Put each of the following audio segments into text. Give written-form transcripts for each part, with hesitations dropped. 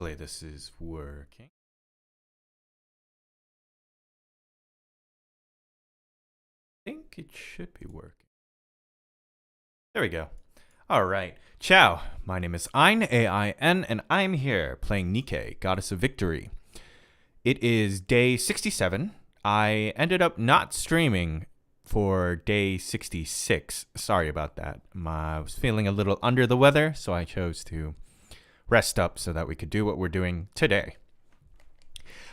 Hopefully this is working. I think it should be working. There we go. All right. Ciao. My name is Ain, A-I-N, and I'm here playing NIKKE, Goddess of Victory. It is day 67. I ended up not streaming for day 66. Sorry about that. I was feeling a little under the weather, so I chose to rest up so that we could do what we're doing today.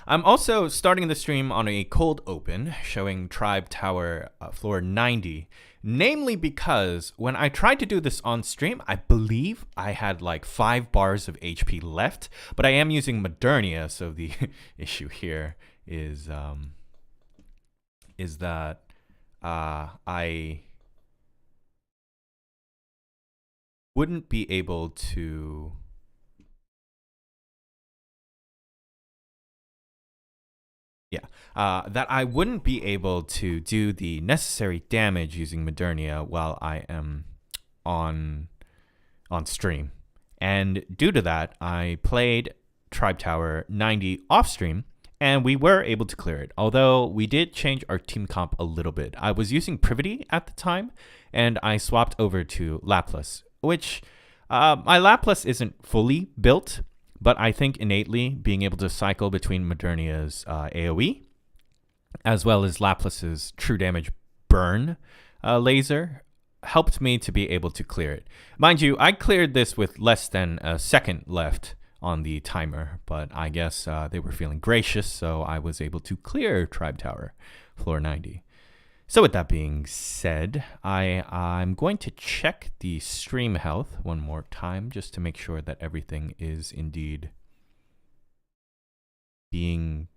I'm also starting the stream on a cold open, showing Tribe Tower floor 90, namely because when I tried to do this on stream, I believe I had like 5 bars of HP left, but I am using Modernia, so the issue here is that I wouldn't be able to that I wouldn't be able to do the necessary damage using Modernia while I am on stream. And due to that, I played Tribe Tower 90 off stream, and we were able to clear it. Although we did change our team comp a little bit. I was using Privity at the time, and I swapped over to Laplace, which my Laplace isn't fully built, but I think innately being able to cycle between Modernia's AoE as well as Laplace's true damage burn laser helped me to be able to clear it. Mind you, I cleared this with less than a second left on the timer, but I guess they were feeling gracious, so I was able to clear Tribe Tower floor 90. So with that being said, I'm going to check the stream health one more time just to make sure that everything is indeed being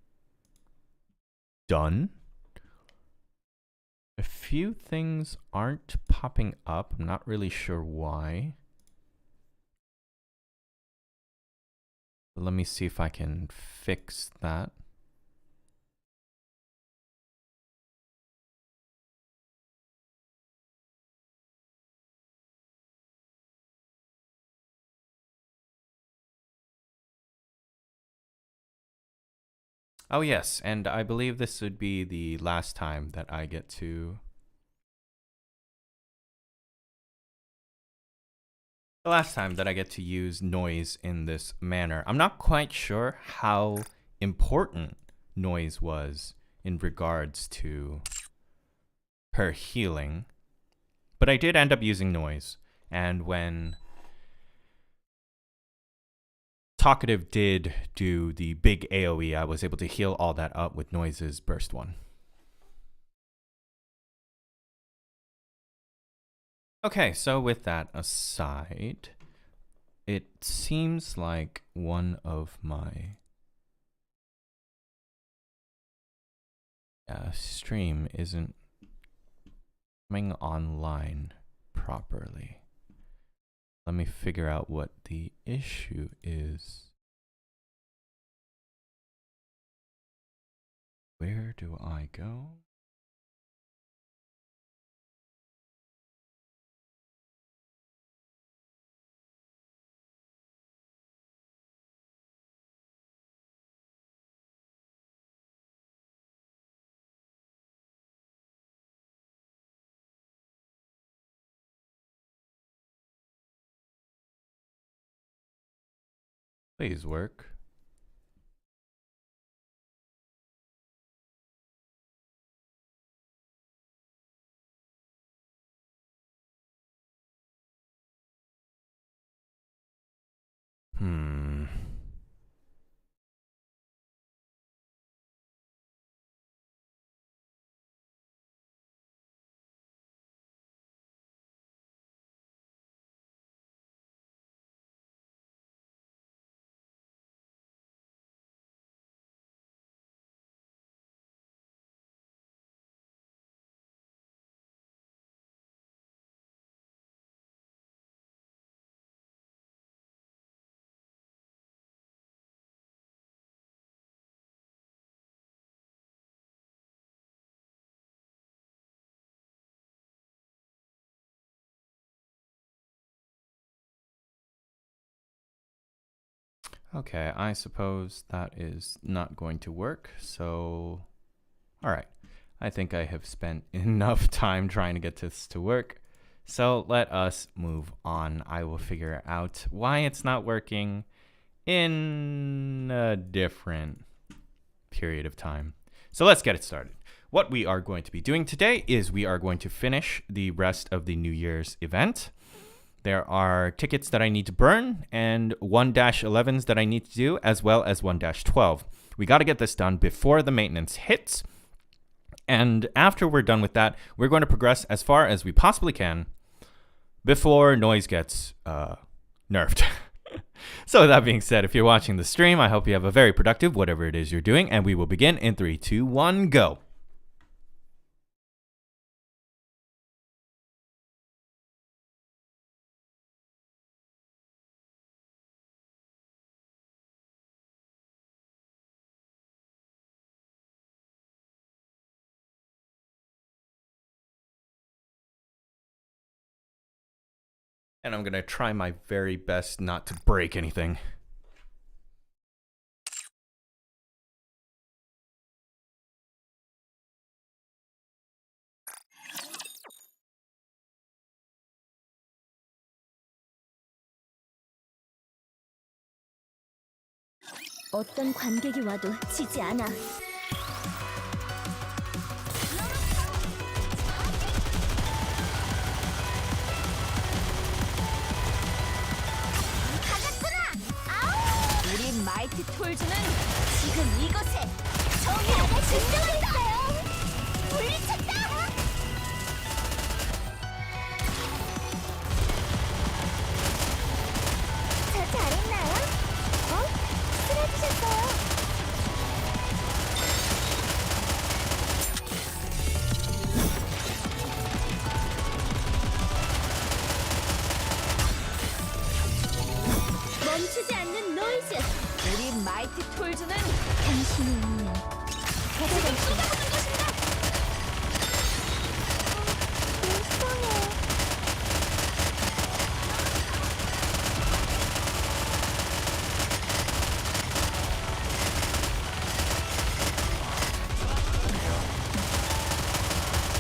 done. A few things aren't popping up. I'm not really sure why. But let me see if I can fix that. Oh yes, and I believe this would be the last time that I get to... The last time that I get to use noise in this manner. I'm not quite sure how important noise was in regards to her healing, but I did end up using noise, and when Talkative did do the big AoE, I was able to heal all that up with Noise's Burst 1. Okay, so with that aside, it seems like one of my stream isn't coming online properly. Let me figure out what the issue is. Where do I go? Please work. Okay, I suppose that is not going to work, so... Alright, I think I have spent enough time trying to get this to work, so let us move on. I will figure out why it's not working in a different period of time. So let's get it started. What we are going to be doing today is we are going to finish the rest of the New Year's event. There are tickets that I need to burn and 1-11s that I need to do, as well as 1-12. We got to get this done before the maintenance hits. And after we're done with that, we're going to progress as far as we possibly can before noise gets nerfed. So with that being said, if you're watching the stream, I hope you have a very productive whatever it is you're doing, and we will begin in 3, 2, 1, go. And I'm going to try my very best not to break anything. 어떤 관객이 와도 지지 않아. 우리 마이티 톨즈는 지금 이곳에 정의가 진정했어요. 물리쳤다. 저 잘했나요? 쓰러지셨어요. 멈추지 않는 노이즈. 우리 마이티 톨즈는 당신의 운명. 제가 쏟아부는 것입니다. 불쌍해.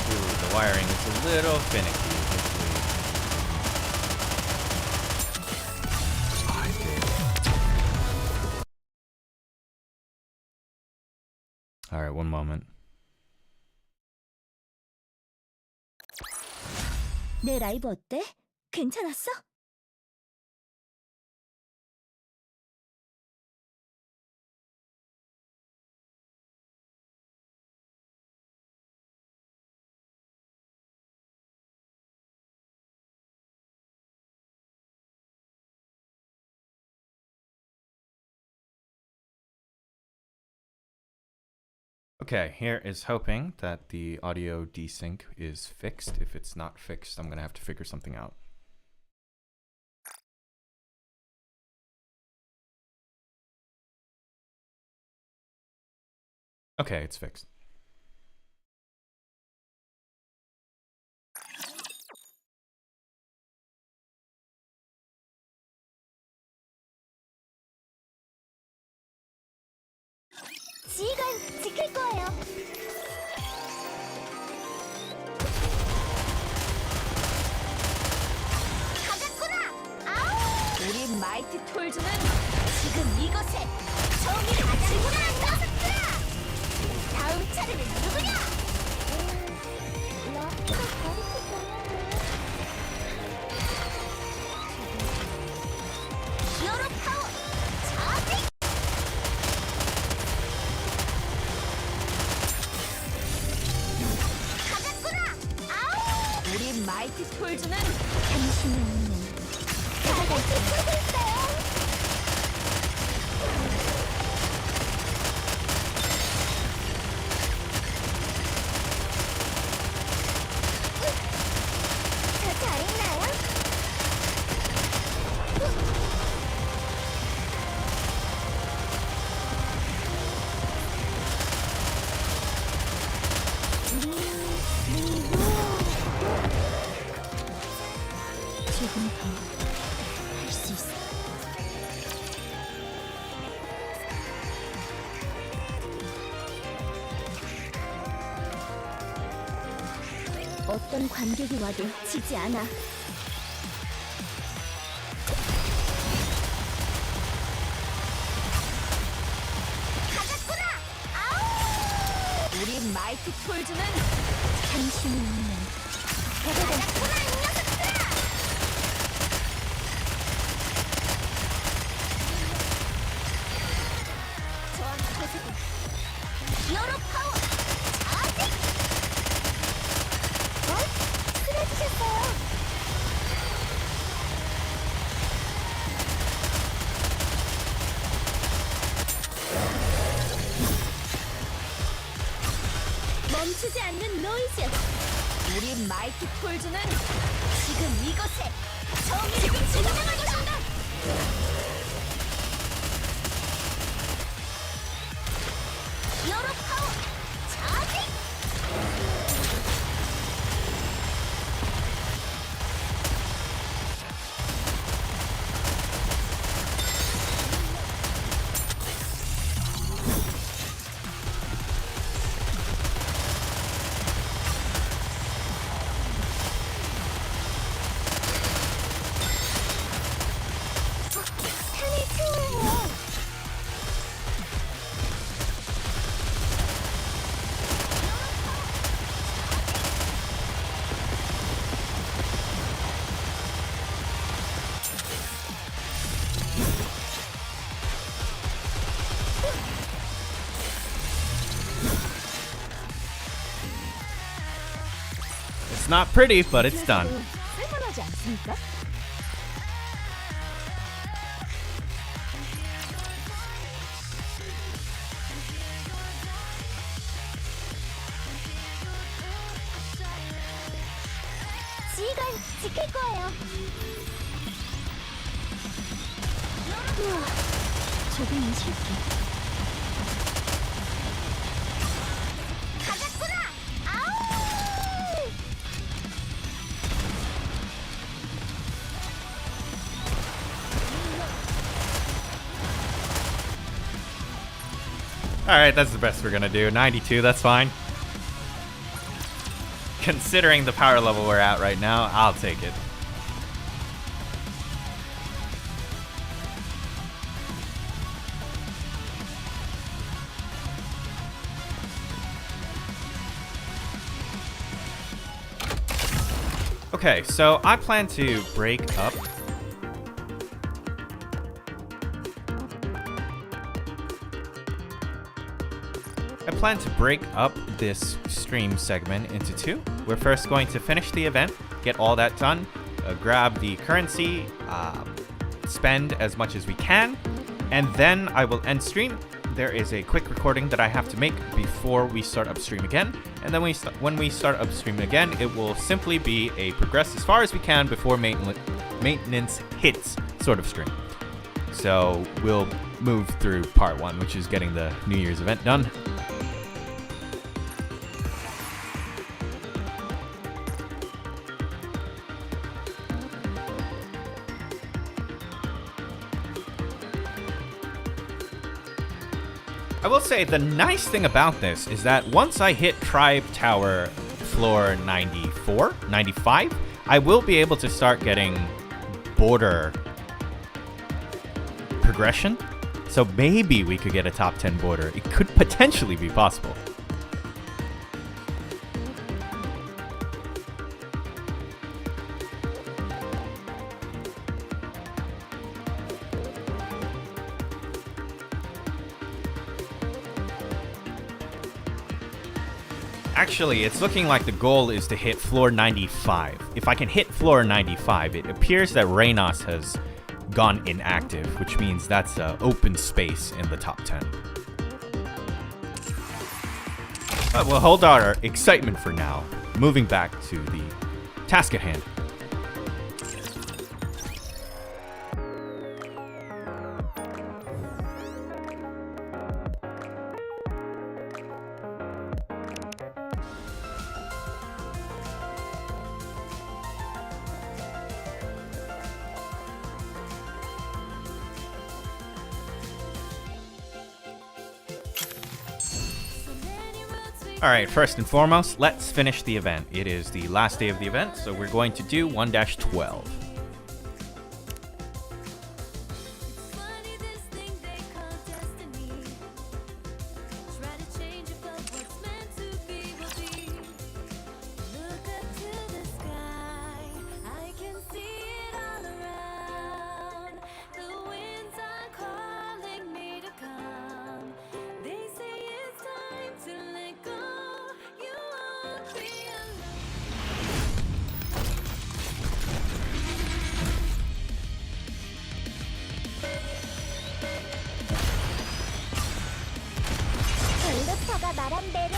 Ooh, the wiring is a little finicky. All right, one moment. 내 라이브 어때? 괜찮았어? Okay, here is hoping that the audio desync is fixed. If it's not fixed, I'm going to have to figure something out. Okay, it's fixed. 지휘관 지킬 거예요. 가졌구나. 아우! 우리 마이티 톨즈는 지금 이곳에 정의를 가지구나. 다음 차례는 누구냐? 라프가 가르쳐줬는데. 히어로 파워 차지. 우리 마이티 톨즈는 당신의 운명. 제가 지키고 있어요. 저 잘했나요? 조금 더 할 수 있어. 어떤 관객이 와도 지지 않아. 가자꾸나! 아우! 우리 마이티 톨즈는 당신이 있는 가자꾸나 이 녀석들아! 저항 태세군 히어로 파워 아직! 쓰러지셨어요. 멈추지 않는 노이즈. 우리 마이티 폴즈는 지금 이곳에 정의를 지정할 것입니다. 히어로 파워 차지. It's not pretty, but it's done. 쓸만하지 않습니까? 지휘관 지킬 거예요. 우와, 조금은 실패. 가자꾸나! 아우! Alright, that's the best we're gonna do. 92, that's fine. Considering the power level we're at right now, I'll take it. Okay, so I plan to break up. I plan to break up this stream segment into two. We're first going to finish the event, get all that done, grab the currency, spend as much as we can, and then I will end stream. There is a quick recording that I have to make before we start upstream again, and then when we start upstream again, it will simply be a progress as far as we can before maintenance hits sort of stream. So we'll move through part one, which is getting the New Year's event done. I will say the nice thing about this is that once I hit Tribe Tower floor 95, I will be able to start getting border progression. So maybe we could get a top 10 border. It could potentially be possible. Actually, it's looking like the goal is to hit floor 95. If I can hit floor 95, it appears that Reynos has gone inactive, which means that's an open space in the top 10. But we'll hold our excitement for now, moving back to the task at hand. So many roads we Alright, first and foremost, let's finish the event. It is the last day of the event, so we're going to do 1-12. 가 말한 대로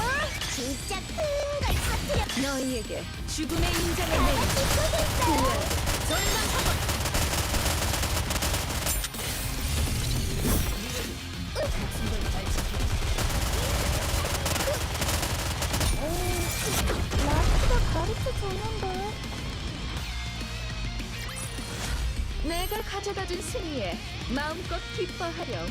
진짜 큰걸 터뜨려. 너희에게 죽음의 인정을 내리겠어. 전방사격. 라스가 가르쳐줬는데. 내가 가져다준 승리에 마음껏 기뻐하렴.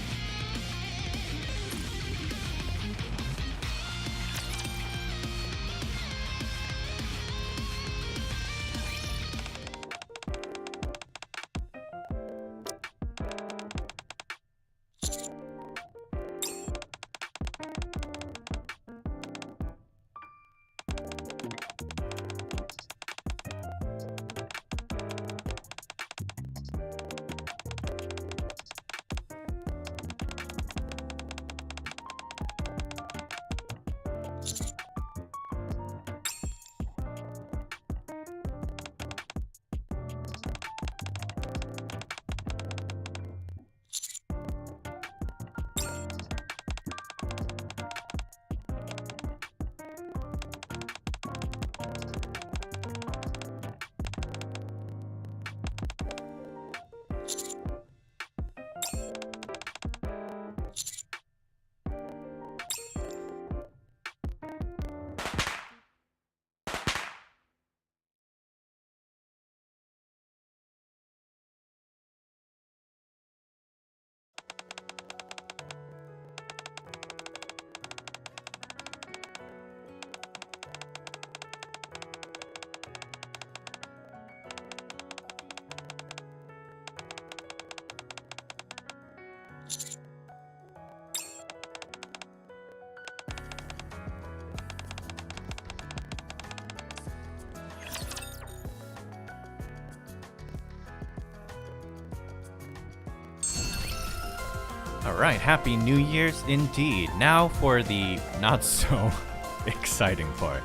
Alright, Happy New Year's indeed. Now for the not so exciting part.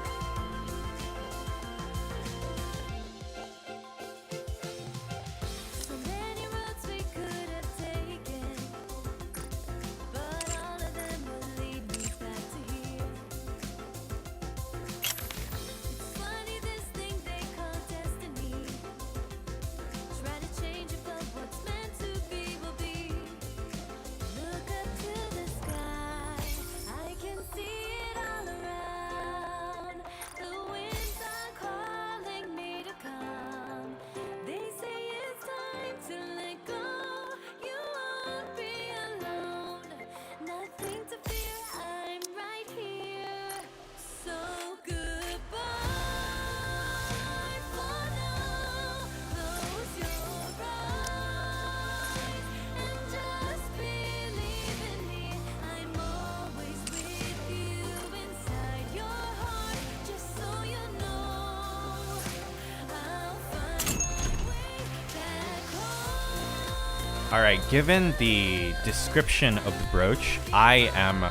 Alright, given the description of the brooch, I am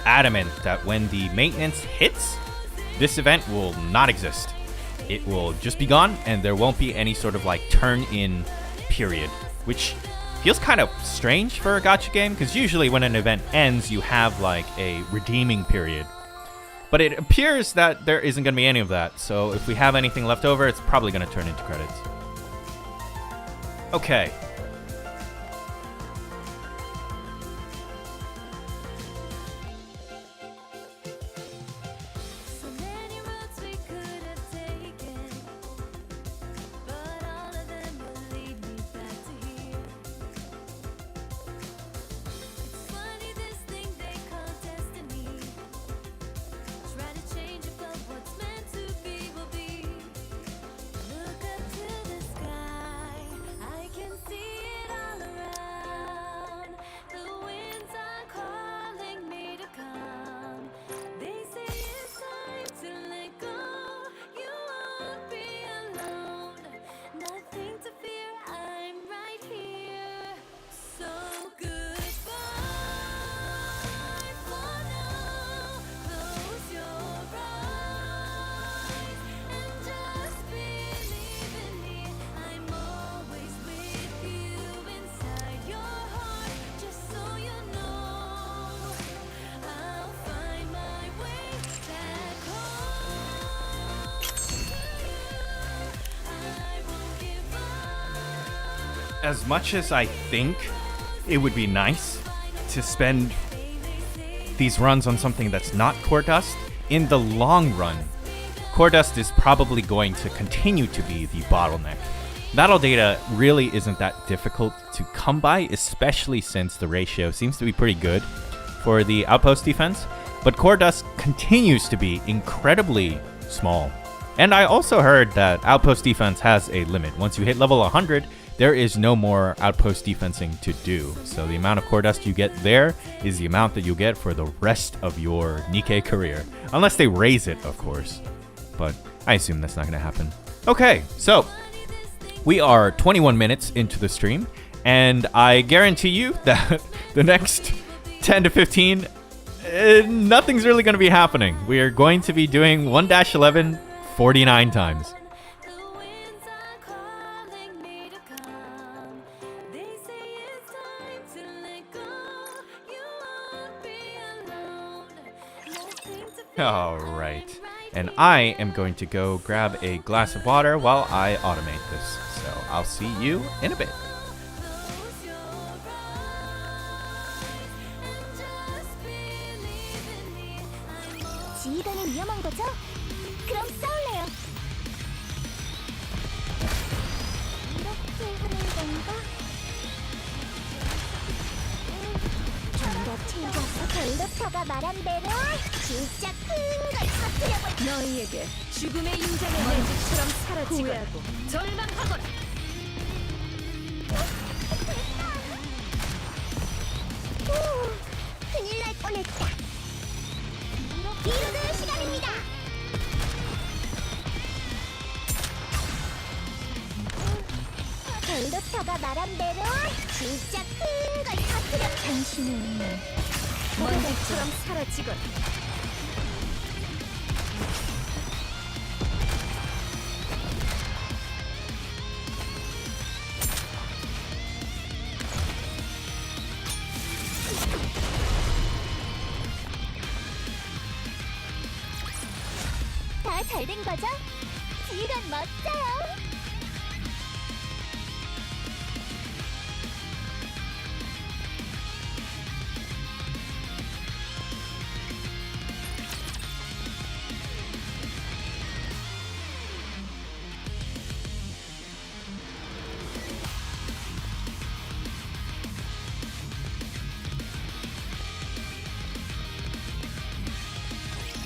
adamant that when the maintenance hits, this event will not exist. It will just be gone, and there won't be any sort of like turn-in period, which feels kind of strange for a gacha game, because usually when an event ends, you have like a redeeming period. But it appears that there isn't going to be any of that, so if we have anything left over, it's probably going to turn into credits. Okay. as much as I think it would be nice to spend these runs on something that's not core dust, in the long run, core dust is probably going to continue to be the bottleneck. Battle data really isn't that difficult to come by, especially since the ratio seems to be pretty good for the outpost defense, but core dust continues to be incredibly small. And I also heard that outpost defense has a limit. Once you hit level 100, there is no more outpost defensing to do. So the amount of core dust you get there is the amount that you get for the rest of your Nikkei career. Unless they raise it, of course. But I assume that's not going to happen. Okay, so we are 21 minutes into the stream, and I guarantee you that the next 10 to 15, nothing's really going to be happening. We are going to be doing 1-11 49 times. All right. And I am going to go grab a glass of water while I automate this. So I'll see you in a bit. 지휘관이 위험한 거죠? 그럼 싸울래요. 이렇게 하는 건가? 좀더 챙겨서 벨로타가 말한 대로 진짜 큰 걸 터뜨려볼. 너희에게 죽음의 인장의 먼지처럼 사라지거나 절망하거나. 오, 큰일 날 뻔했다. 이르는 시간입니다. 벨로타가 말한 대로 진짜 큰 걸 터뜨려. 당신은 먼지처럼 사라지거나. 다 잘 된 거죠? 지휘관 멋져요.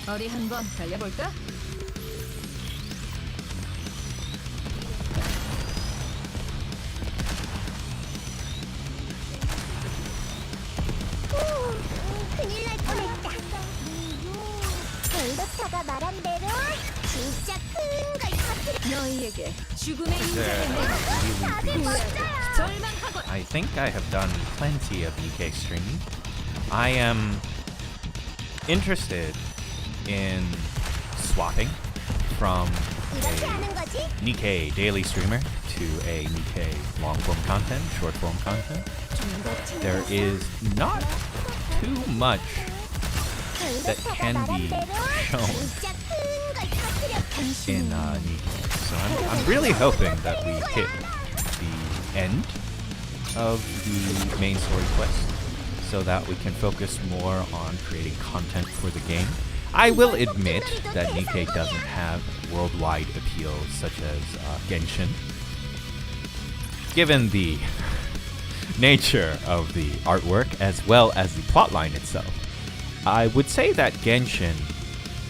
어디 한번 달려볼까? 큰일 날 뻔했다. 벨로타가 말한 대로 진짜 큰 걸 터뜨려. 너희에게 죽음의 인생을 다들 멋져요. 절망하거나. I think I have done plenty of Nikkei streaming. I am interested in swapping from 이렇게 하는 거지? a Nikkei daily streamer to a Nikkei long form content, short form content. There is not too much that can be shown in Nikkei. So I'm really hoping that we hit the end of the main story quest so that we can focus more on creating content for the game. I will admit that Nikkei doesn't have worldwide appeal such as Genshin. Given the nature of the artwork as well as the plotline itself, I would say that Genshin,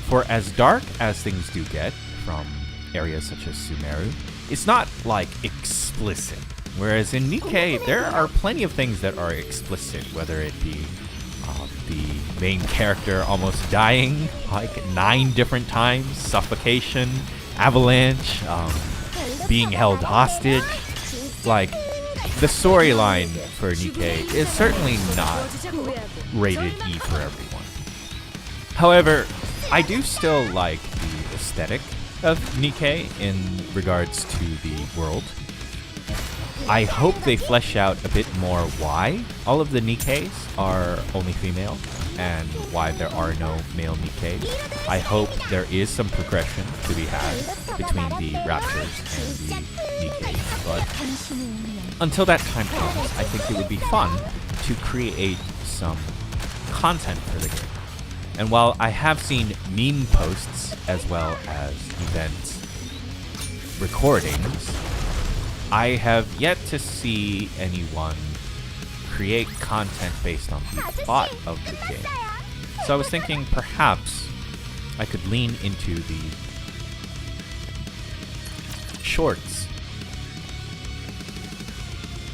for as dark as things do get from areas such as Sumeru, it's not like explicit. Whereas in Nikkei, there are plenty of things that are explicit, whether it be the main character almost dying like 9 different times, suffocation, avalanche, being held hostage. Like, the storyline for Nikkei is certainly not rated E for everyone. However, I do still like the aesthetic of Nikkei in regards to the world. I hope they flesh out a bit more why all of the Nikkeis are only female. and why there are no male Nikke. I hope there is some progression to be had between the Raptors and the Nikke, but until that time comes, I think it would be fun to create some content for the game. And while I have seen meme posts as well as event recordings, I have yet to see anyone create content based on the plot of the game. So I was thinking perhaps I could lean into the shorts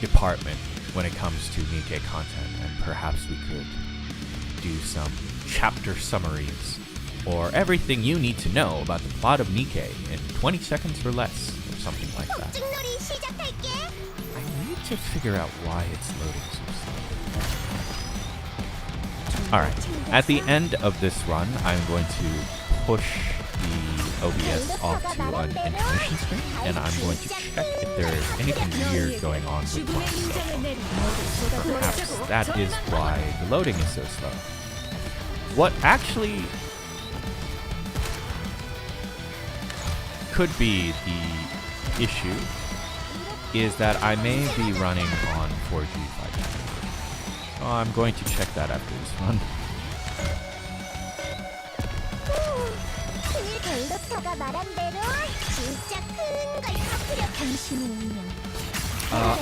department when it comes to Nikke content, and perhaps we could do some chapter summaries or everything you need to know about the plot of Nikke in 20 seconds or less, or something like that. I need to figure out why it's loading so slow. Alright, at the end of this run, I'm going to push the OBS off to an intermission screen, and I'm going to check if there is anything weird going on with my cell phone. Perhaps that is why the loading is so slow. What actually could be the issue is that I may be running on 4G 5G. So I'm going to check that after this run.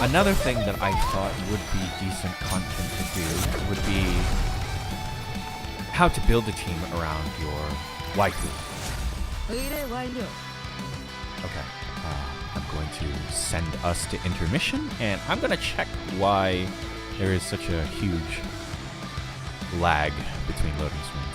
Another thing that I thought would be decent content to do would be how to build a team around your waifu. Okay, I'm going to send us to intermission, and I'm going to check why there is such a huge lag between loading screens.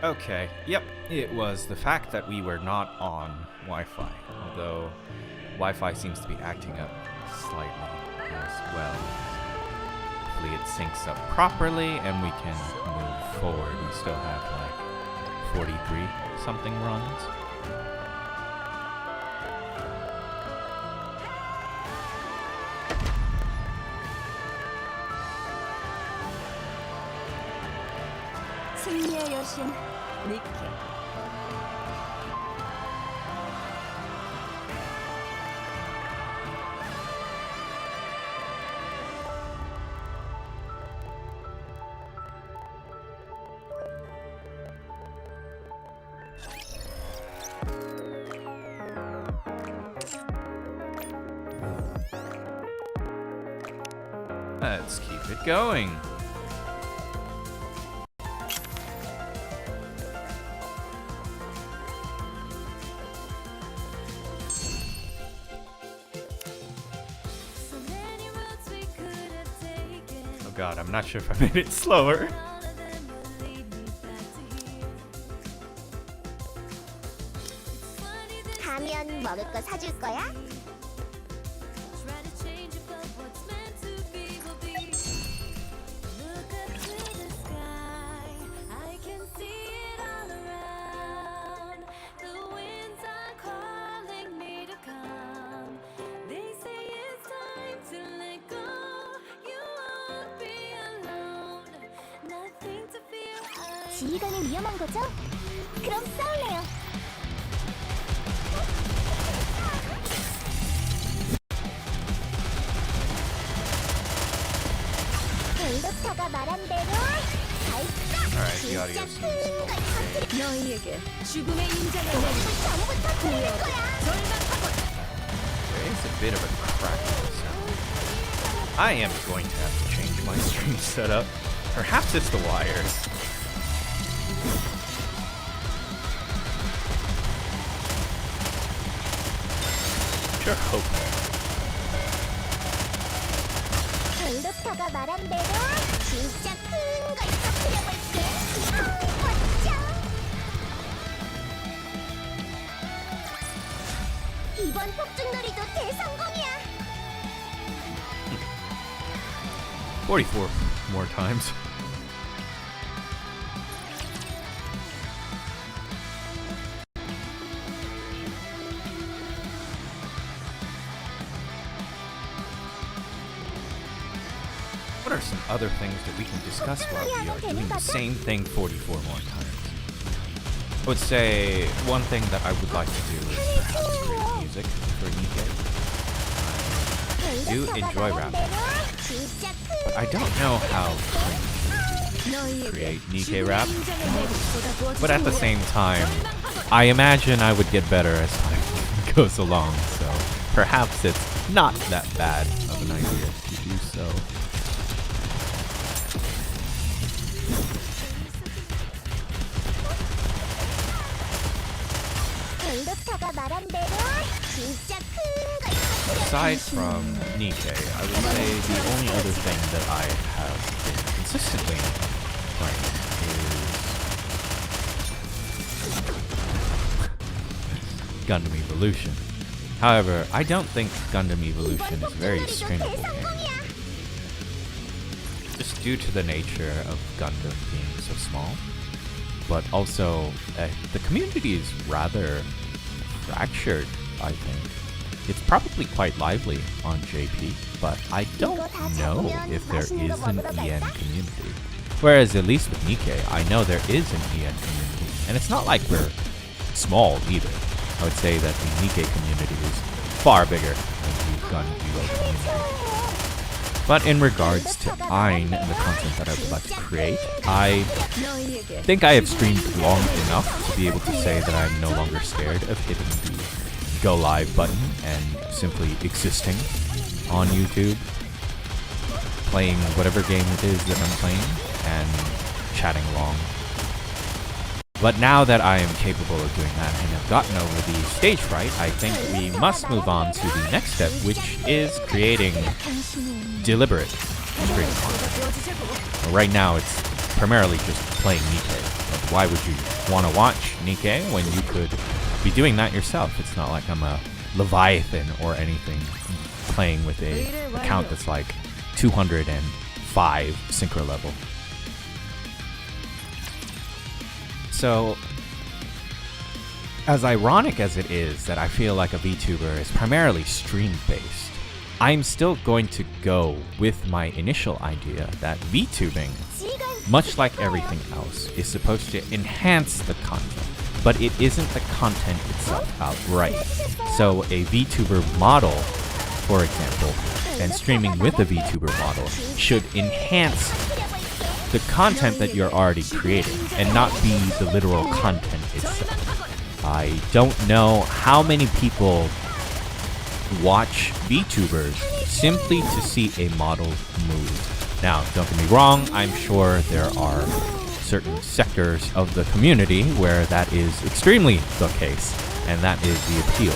Okay, yep, it was the fact that we were not on Wi-Fi, although Wi-Fi seems to be acting up slightly as well. Hopefully it syncs up properly and we can move forward. We still have like 43 something runs. 승리의 여신 니kke. Let's keep it going. God, I'm not sure if I made it slower. 가면 먹을 거 사줄 거야? 지휘관은 위험한 거죠? 그럼 싸울래요. 벨로타가 말한 대로 Alright, the audio seems okay. 너희에게 죽음의 인장을 내리고 전부터 틀릴 거야. 절망하거라. There is a bit of a crack in the sound. I am going to have to change my stream setup. Perhaps it's the wires. Sure hope. 벨로타가 말한 대로 진짜 큰 걸 터뜨려 볼게. 멋져. 이번 폭죽놀이도 대성공이야. 44 more times. What are some other things that we can discuss while we are doing the same thing 44 more times? I would say one thing that I would like to do is perhaps create music for NIKKE. I do enjoy rapping, but I don't know how to create NIKKE rap. But at the same time, I imagine I would get better as time goes along, so perhaps it's not that bad of an idea to do so. Aside from NIKKE, I would say the only other thing that I have been consistently playing is Gundam Evolution. However, I don't think Gundam Evolution is a very streamable game. Just due to the nature of Gundam being so small. But also, the community is rather fractured, I think. It's probably quite lively on JP, but I don't know if there is an EN community. Whereas at least with NIKKE, I know there is an EN community. And it's not like we're small either. I would say that the NIKKE community is far bigger than the Gun Duo community. But in regards to Ain and the content that I would like to create, I think I have streamed long enough to be able to say that I'm no longer scared of hitting the go live button and simply existing on YouTube, playing whatever game it is that I'm playing, and chatting along. But now that I am capable of doing that and have gotten over the stage fright, I think we must move on to the next step, which is creating deliberate stream content. Right now it's primarily just playing NIKKE, but why would you want to watch NIKKE when you could be doing that yourself? It's not like I'm a Leviathan or anything playing with a account that's like 205 synchro level. So, as ironic as it is that I feel like a VTuber is primarily stream-based, I'm still going to go with my initial idea that VTubing, much like everything else, is supposed to enhance the content, but it isn't the content itself outright. So a VTuber model, for example, and streaming with a VTuber model should enhance the content that you're already creating and not be the literal content itself. I don't know how many people watch VTubers simply to see a model move. Now, don't get me wrong, I'm sure there are certain sectors of the community where that is extremely the case, and that is the appeal.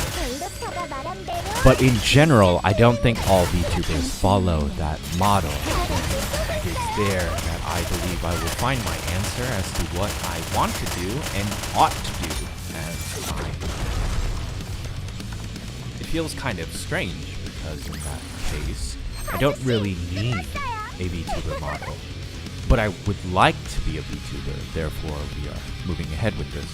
But in general, I don't think all VTubers follow that model. It is there that I believe I will find my answer as to what I want to do and ought to do as time. It feels kind of strange because in that case, I don't really need a VTuber model. But I would like to be a VTuber, therefore we are moving ahead with this.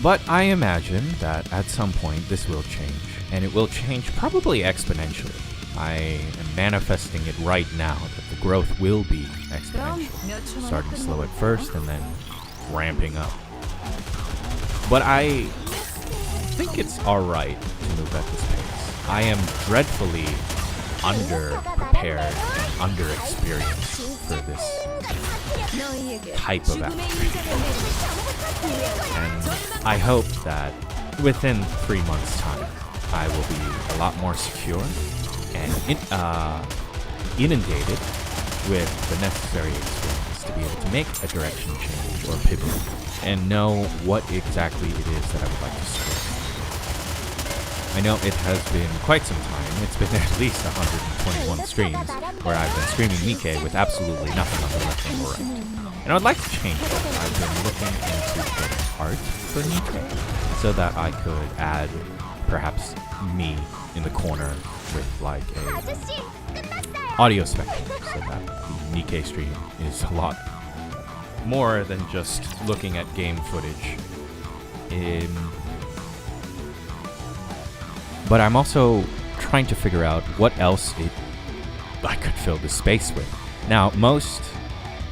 But I imagine that at some point this will change, and it will change probably exponentially. I am manifesting it right now that the growth will be exponential, starting slow at first and then ramping up. But I think it's alright to move at this pace. I am dreadfully under-prepared and under-experienced for this type of activity. And I hope that within 3 months' time, I will be a lot more secure and inundated with the necessary experience to be able to make a direction change or pivot and know what exactly it is that I would like to stream. I know it has been quite some time. It's been at least 121 streams where I've been streaming NIKKE with absolutely nothing on the left and the right. And I would like to change it. I've been looking into the art for NIKKE so that I could add perhaps me in the corner with like a audio spectrum so that the NIKKE stream is a lot more than just looking at game footage. But I'm also trying to figure out what else I could fill the space with. Now, most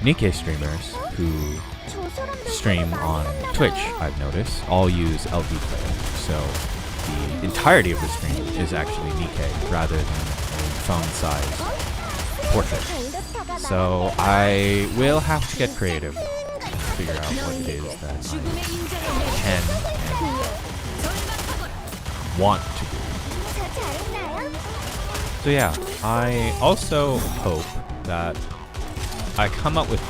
NIKKE streamers who stream on Twitch, I've noticed, all use LD player. So the entirety of the stream is actually NIKKE rather than a phone-sized portrait. So I will have to get creative to figure out what it is that I can and want to do. So yeah, I also hope that I come up with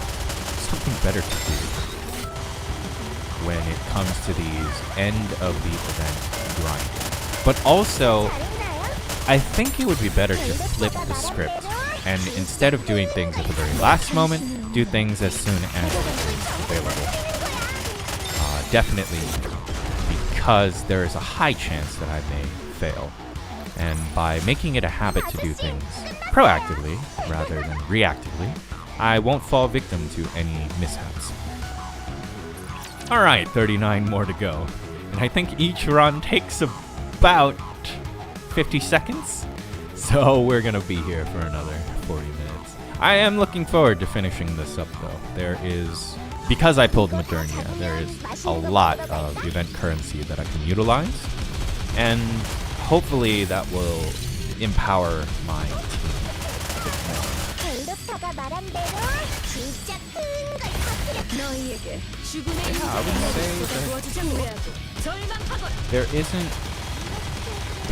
something better to do when it comes to these end of the event grinding. But also, I think it would be better to flip the script and instead of doing things at the very last moment, do things as soon as it is available. Definitely because there is a high chance that I may fail. And by making it a habit to do things proactively rather than reactively, I won't fall victim to any mishaps. Alright, 39 more to go. And I think each run takes about 50 seconds. So we're gonna be here for another 40 minutes. I am looking forward to finishing this up though. Because I pulled Modernia, there is a lot of event currency that I can utilize. And hopefully that will empower my team a bit more. Yeah, I would say that there isn't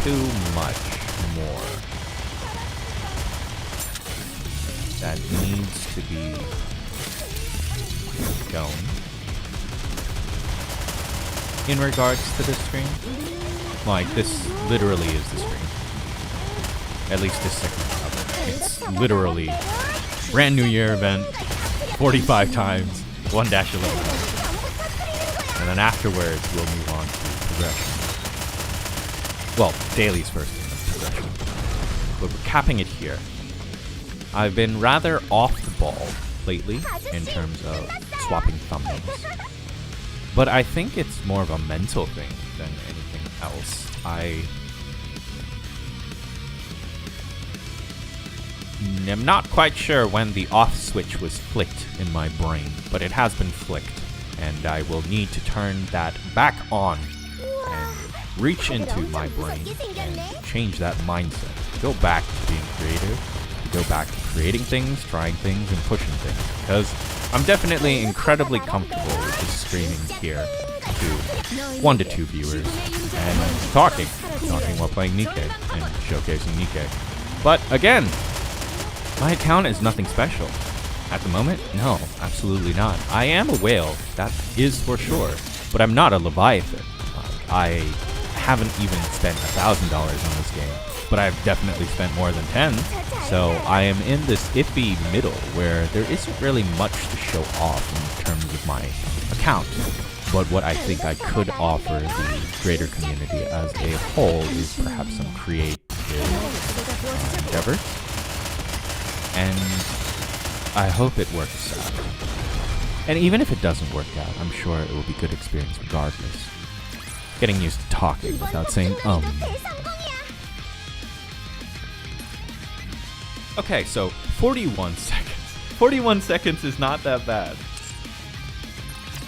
too much more that needs to be shown in regards to this stream. Like, this literally is the stream. At least this segment of it. It's literally brand new year event, 45 times, 1-11. And then afterwards, we'll move on to progression. Well, dailies first and then progression. But we're capping it here. I've been rather off the ball lately in terms of swapping thumbnails. But I think it's more of a mental thing than anything else. I am not quite sure when the off switch was flicked in my brain, but it has been flicked, and I will need to turn that back on and reach into my brain and change that mindset. Go back to being creative, go back to creating things, trying things, and pushing things, because I'm definitely incredibly comfortable with just streaming here to 1 to 2 viewers and talking while playing NIKKE and showcasing NIKKE. But again, my account is nothing special. At the moment, no, absolutely not. I am a whale, that is for sure, but I'm not a Leviathan. I haven't even spent $1,000 on this game, but I've definitely spent more than 10. So I am in this iffy middle where there isn't really much to show off in terms of my account. But what I think I could offer the greater community as a whole is perhaps some creative endeavor. And I hope it works out. And even if it doesn't work out, I'm sure it will be a good experience regardless. Getting used to talking without saying Okay, so 41 seconds. 41 seconds is not that bad.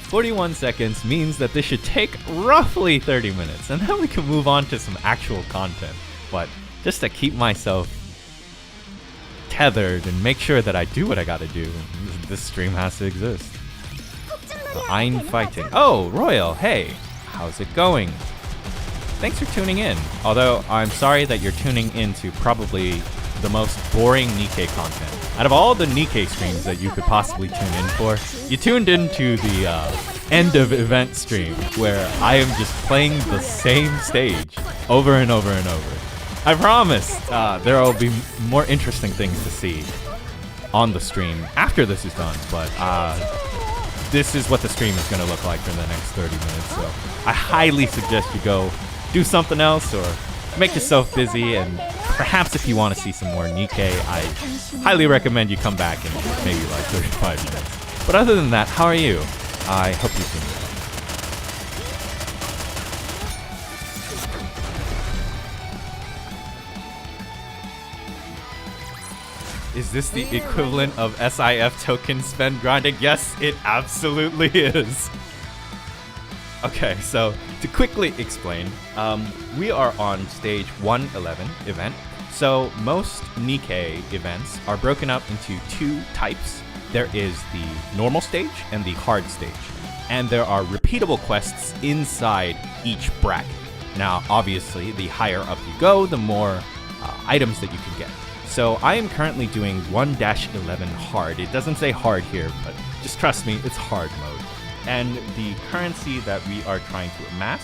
41 seconds means that this should take roughly 30 minutes, and then we can move on to some actual content. But just to keep myself tethered and make sure that I do what I gotta do, this stream has to exist. Ain fighting. Oh, Royal, hey, how's it going? Thanks for tuning in. Although, I'm sorry that you're tuning into probably the most boring NIKKE content. Out of all the NIKKE streams that you could possibly tune in for, you tuned into the end of event stream where I am just playing the same stage over and over and over. I promise there will be more interesting things to see on the stream after this is done, but this is what the stream is going to look like for the next 30 minutes, so I highly suggest you go do something else or make yourself busy, and perhaps if you want to see some more NIKKE, I highly recommend you come back in maybe like 35 minutes. But other than that, how are you? I hope you're doing well. Is this the equivalent of SIF token spend grinding? Yes, it absolutely is. Okay, so to quickly explain, we are on stage 111 event. So most NIKKE events are broken up into two types. There is the normal stage and the hard stage. And there are repeatable quests inside each bracket. Now, obviously, the higher up you go, the more items that you can get. So I am currently doing 1-11 hard. It doesn't say hard here, but just trust me, it's hard mode. And the currency that we are trying to amass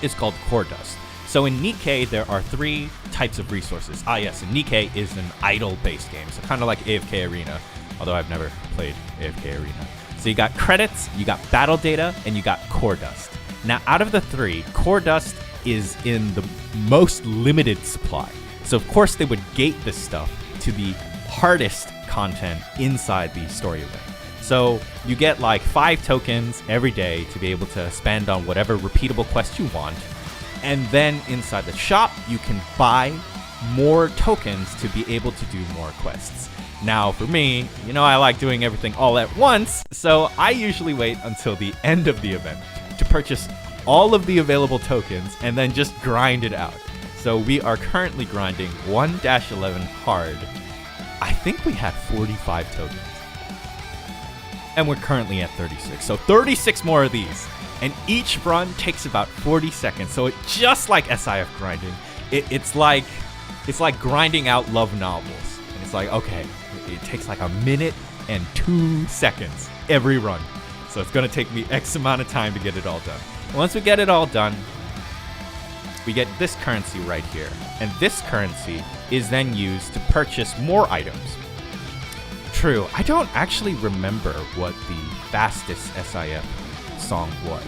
is called core dust. So in NIKKE, there are three types of resources. Yes, and NIKKE is an idle-based game, so kind of like AFK Arena, although I've never played AFK Arena. So you got credits, you got battle data, and you got core dust. Now, out of the three, core dust is in the most limited supply. So of course they would gate this stuff to the hardest content inside the story event. So you get like 5 tokens every day to be able to spend on whatever repeatable quest you want. And then inside the shop, you can buy more tokens to be able to do more quests. Now for me, I like doing everything all at once, so I usually wait until the end of the event to purchase all of the available tokens and then just grind it out. So we are currently grinding 1-11 hard. I think we have 45 tokens. And we're currently at 36. So 36 more of these. And each run takes about 40 seconds. So just like SIF grinding, it's like grinding out love novels. And it's like, okay, it takes like 1 minute and 2 seconds every run. So it's going to take me X amount of time to get it all done. Once we get it all done, we get this currency right here. And this currency is then used to purchase more items. True, I don't actually remember what the fastest SIF song was.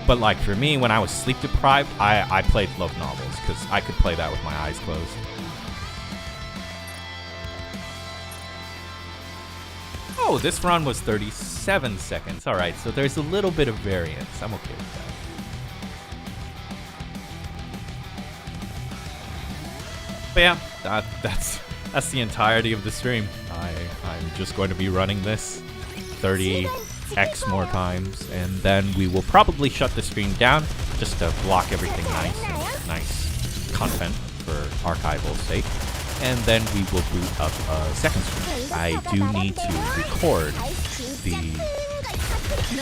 But like for me, when I was sleep deprived, I played love novels because I could play that with my eyes closed. Oh, this run was 37 seconds. All right, so there's a little bit of variance. I'm okay with that. But yeah, that's the entirety of the stream. I'm just going to be running this 30x more times, and then we will probably shut the stream down just to block everything nice content for archival's sake. And then we will boot up a second stream. I do need to record the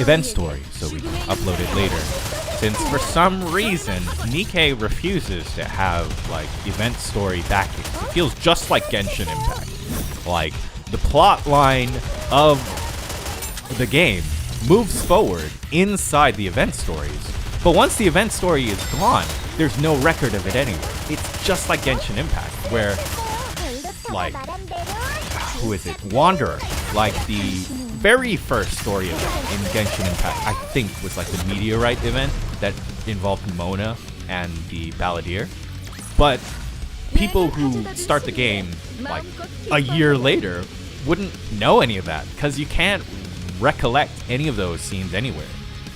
event story so we can upload it later. Since for some reason NIKKE refuses to have like event story backing. It feels just like Genshin Impact. Like the plot line of the game moves forward inside the event stories, but once the event story is gone, there's no record of it anywhere. It's just like Genshin Impact, where like who is it? Wanderer. Like the very first story event in Genshin Impact, I think, was like the Meteorite event that involved Mona and the Balladeer. But people who start the game like a year later wouldn't know any of that because you can't recollect any of those scenes anywhere.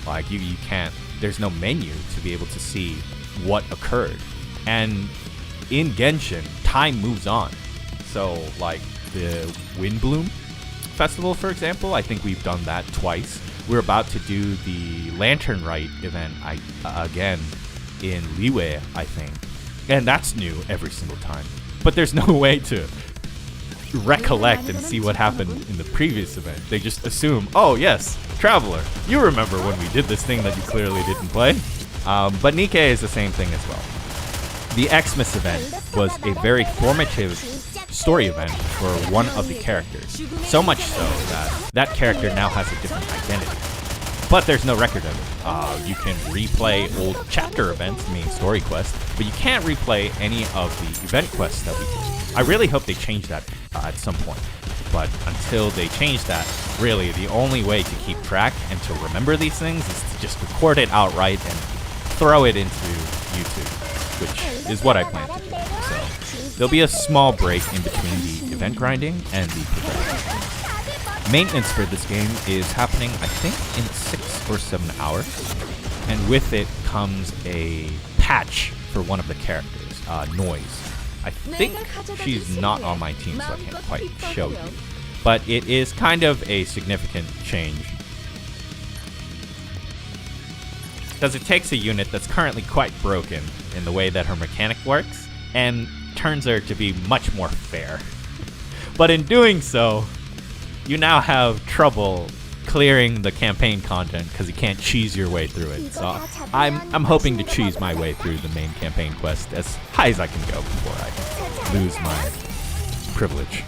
Like you can't, there's no menu to be able to see what occurred. And in Genshin, time moves on. So like the Windbloom Festival, for example, I think we've done that twice. We're about to do the Lantern Rite event again in Liyue, I think. And that's new every single time. But there's no way to recollect and see what happened in the previous event. They just assume, oh yes, Traveler, you remember when we did this thing that you clearly didn't play. But NIKKE is the same thing as well. The Xmas event was a very formative story event for one of the characters. So much so that that character now has a different identity. But there's no record of it. You can replay old chapter events, meaning story quests, but you can't replay any of the event quests that we did. I really hope they change that at some point. But until they change that, really the only way to keep track and to remember these things is to just record it outright and throw it into YouTube, which is what I plan to do. So there'll be a small break in between the event grinding and the progression. Maintenance for this game is happening, I think, in 6 or 7 hours. And with it comes a patch for one of the characters, Noise. I think she's not on my team, so I can't quite show you. But it is kind of a significant change. Because it takes a unit that's currently quite broken in the way that her mechanic works, and turns her to be much more fair. But in doing so, you now have trouble clearing the campaign content because you can't cheese your way through it. So I'm hoping to cheese my way through the main campaign quest as high as I can go before I lose my privilege.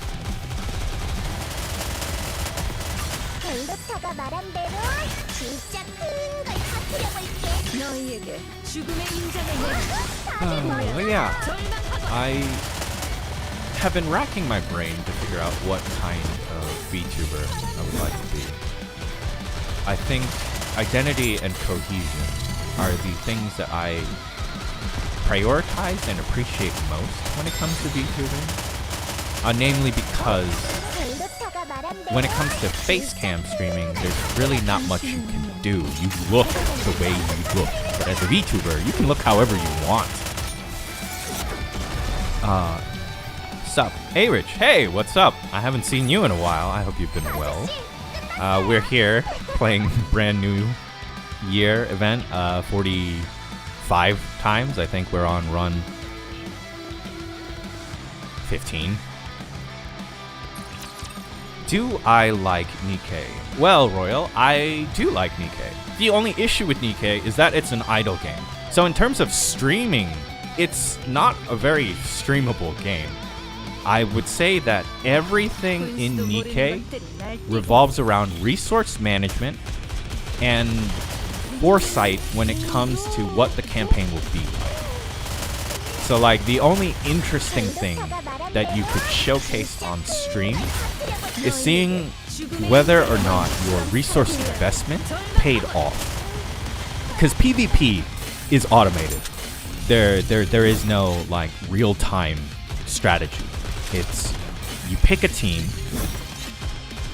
Yeah, I have been racking my brain to figure out what kind of VTuber I would like to be. I think identity and cohesion are the things that I prioritize and appreciate most when it comes to VTubing. Namely because when it comes to face cam streaming, there's really not much you can do. You look the way you look. But as a VTuber, you can look however you want. Sup? Hey Rich, hey, what's up? I haven't seen you in a while. I hope you've been well. We're here playing brand new year event 45 times. I think we're on run 15. Do I like NIKKE? Well, Royal, I do like NIKKE. The only issue with NIKKE is that it's an idle game. So in terms of streaming, it's not a very streamable game. I would say that everything in NIKKE revolves around resource management and foresight when it comes to what the campaign will be like. So like the only interesting thing that you could showcase on stream is seeing whether or not your resource investment paid off. Because PvP is automated. There is no like real-time strategy. It's you pick a team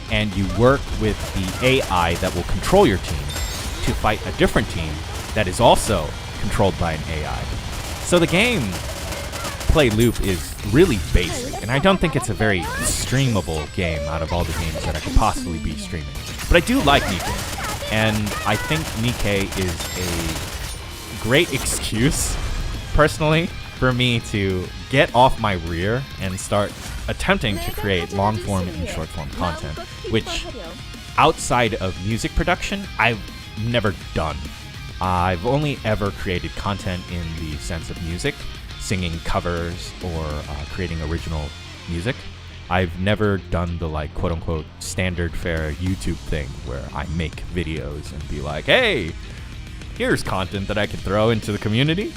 and you work with the AI that will control your team to fight a different team that is also controlled by an AI. So the game play loop is really basic, and I don't think it's a very streamable game out of all the games that I could possibly be streaming. But I do like NIKKE, and I think NIKKE is a great excuse, personally, for me to get off my rear and start attempting to create long-form and short-form content, which, outside of music production, I've never done. I've only ever created content in the sense of music, singing covers or creating original music. I've never done the like quote-unquote standard fare YouTube thing where I make videos and be like, hey, here's content that I can throw into the community.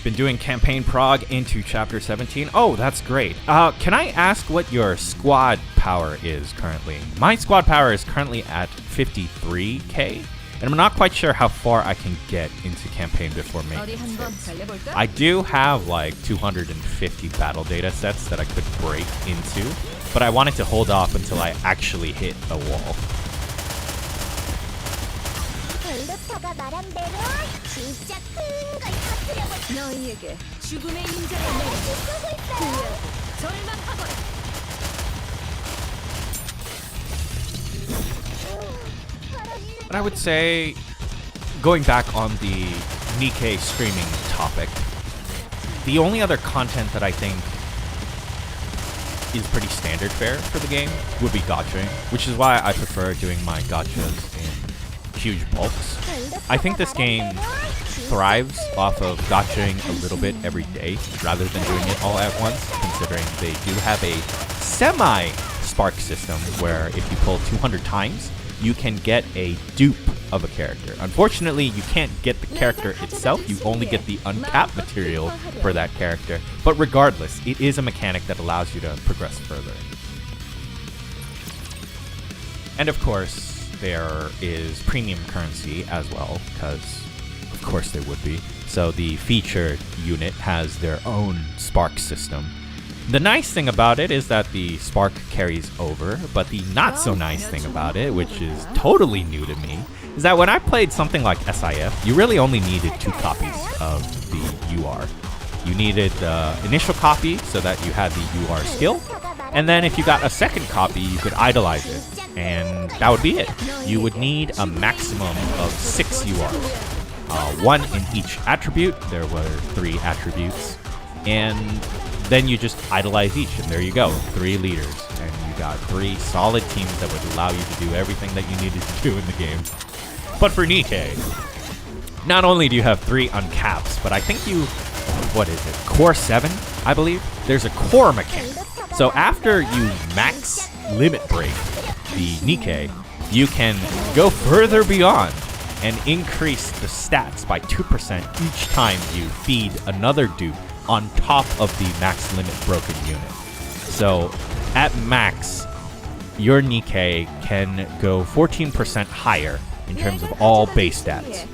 Been doing campaign prog into chapter 17. Oh, that's great. Can I ask what your squad power is currently? My squad power is currently at 53k, and I'm not quite sure how far I can get into campaign before maintenance hits. I do have like 250 battle data sets that I could break into, but I wanted to hold off until I actually hit a wall. 데부터가 말한 대로 진짜 큰 걸 터뜨려볼. 너희에게 죽음의 인자를 내리고 있어요. 절망하거라. But I would say, going back on the NIKKE streaming topic, the only other content that I think is pretty standard fare for the game would be gachaing, which is why I prefer doing my gachas in huge bulks. I think this game thrives off of gachaing a little bit every day rather than doing it all at once, considering they do have a semi-spark system where if you pull 200 times, you can get a dupe of a character. Unfortunately, you can't get the character itself, you only get the uncapped material for that character. But regardless, it is a mechanic that allows you to progress further. And of course, there is premium currency as well, because of course there would be. So the featured unit has their own spark system. The nice thing about it is that the spark carries over, but the not so nice thing about it, which is totally new to me, is that when I played something like SIF, you really only needed 2 copies of the UR. You needed the initial copy so that you had the UR skill, and then if you got a second copy, you could idolize it, and that would be it. You would need a maximum of 6 URs, 1 in each attribute. There were 3 attributes, and then you just idolize each, and there you go, 3 leaders, and you got 3 solid teams that would allow you to do everything that you needed to do in the game. But for NIKKE, not only do you have 3 uncaps, but I think you, what is it, core 7, I believe? There's a core mechanic. So after you max limit break the NIKKE, you can go further beyond and increase the stats by 2% each time you feed another dupe on top of the max limit broken unit. So at max, your NIKKE can go 14% higher in terms of all base stats.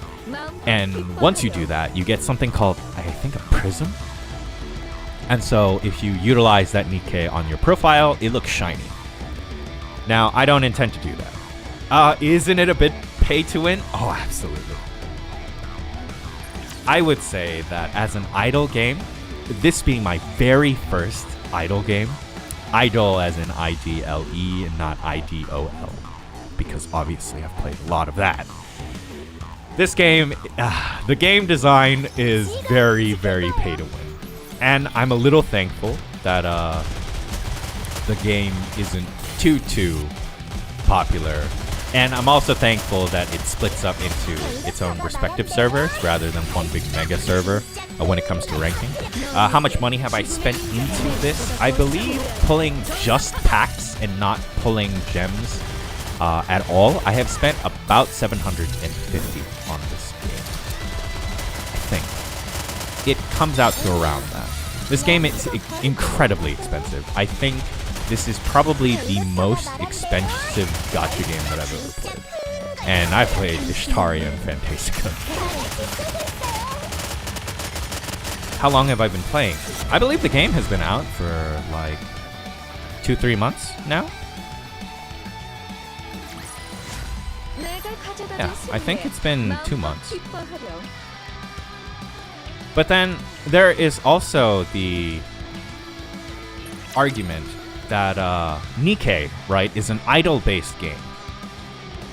And once you do that, you get something called, I think, a prism. And so if you utilize that NIKKE on your profile, it looks shiny. Now, I don't intend to do that. Isn't it a bit pay to win? Oh, absolutely. I would say that as an idle game, this being my very first idle game, idle as in I-D-L-E and not I-D-O-L, because obviously I've played a lot of that. This game, the game design is very, very pay to win. And I'm a little thankful that the game isn't too popular. And I'm also thankful that it splits up into its own respective servers rather than one big mega server when it comes to ranking. How much money have I spent into this? I believe pulling just packs and not pulling gems at all, I have spent about 750 on this game. I think. It comes out to around that. This game is incredibly expensive. I think this is probably the most expensive gacha game that I've ever played. And I played Ishtaria and Fantastica. How long have I been playing? I believe the game has been out for like 2-3 months now. Yeah, I think it's been 2 months. But then there is also the argument that NIKKE, right, is an idle-based game.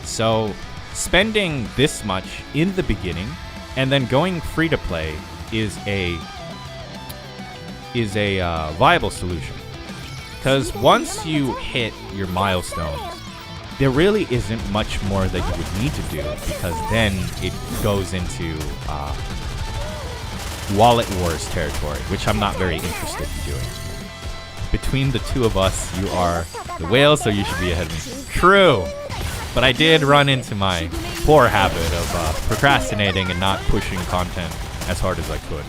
So spending this much in the beginning and then going free to play is a viable solution. Because once you hit your milestones, there really isn't much more that you would need to do, because then it goes into Wallet Wars territory, which I'm not very interested in doing. Between the two of us, you are the whale, so you should be ahead of me. True! But I did run into my poor habit of procrastinating and not pushing content as hard as I could.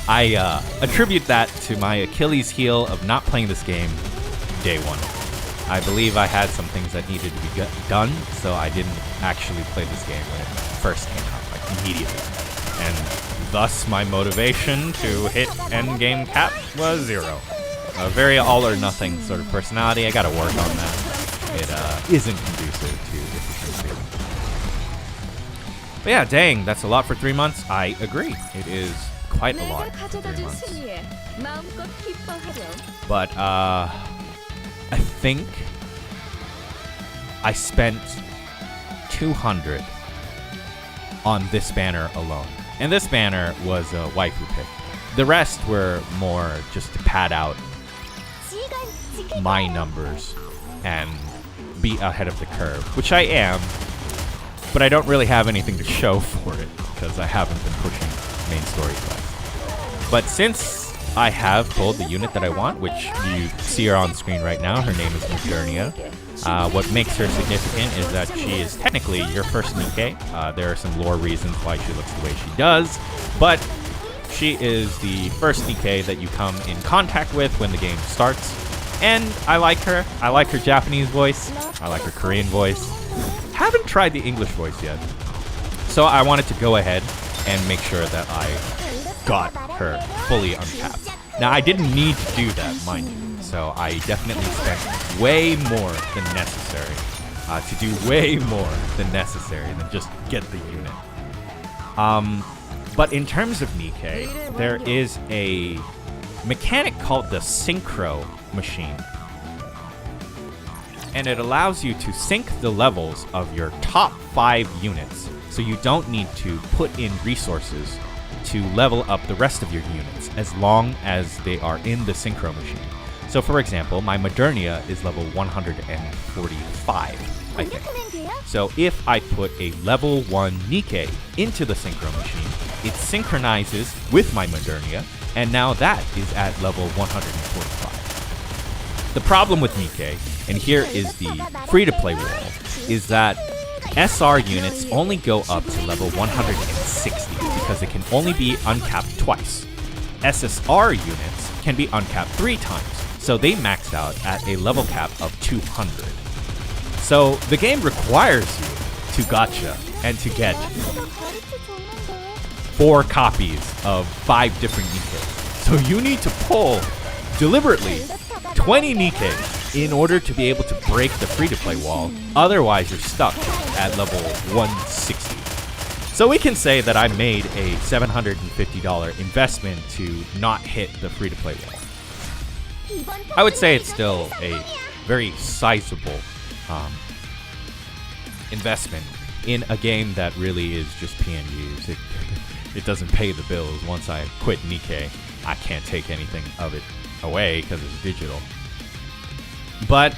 I attribute that to my Achilles heel of not playing this game day one. I believe I had some things that needed to be done, so I didn't actually play this game when it first came out, like immediately. And thus my motivation to hit endgame cap was 0. A very all or nothing sort of personality. I gotta work on that. It isn't conducive to efficiency. But yeah, dang, that's a lot for 3 months. I agree. It is quite a lot for 3 months. But I think I spent 200 on this banner alone. And this banner was a waifu pick. The rest were more just to pad out my numbers and be ahead of the curve, which I am, but I don't really have anything to show for it because I haven't been pushing main story quests. But since I have pulled the unit that I want, which you see her on screen right now, her name is Modernia. What makes her significant is that she is technically your first NIKKE. There are some lore reasons why she looks the way she does, but she is the first NIKKE that you come in contact with when the game starts. And I like her. I like her Japanese voice. I like her Korean voice. Haven't tried the English voice yet. So I wanted to go ahead and make sure that I got her fully uncapped. Now, I didn't need to do that, mind you. So I definitely spent way more than necessary to do way more than necessary than just get the unit. But in terms of NIKKE, there is a mechanic called the synchro machine. And it allows you to sync the levels of your top 5 units, so you don't need to put in resources to level up the rest of your units as long as they are in the synchro machine. So for example, my Modernia is level 145, I think. So if I put a level 1 NIKKE into the synchro machine, it synchronizes with my Modernia, and now that is at level 145. The problem with NIKKE, and here is the free-to-play wall, is that SR units only go up to level 160 because it can only be uncapped twice. SSR units can be uncapped 3 times, so they max out at a level cap of 200. So the game requires you to gacha and to get 4 copies of 5 different NIKKEs. So you need to pull deliberately 20 NIKKEs in order to be able to break the free-to-play wall. Otherwise, you're stuck at level 160. So we can say that I made a $750 investment to not hit the free-to-play wall. I would say it's still a very sizable investment in a game that really is just PNGs. It doesn't pay the bills. Once I quit NIKKE, I can't take anything of it away because it's digital. But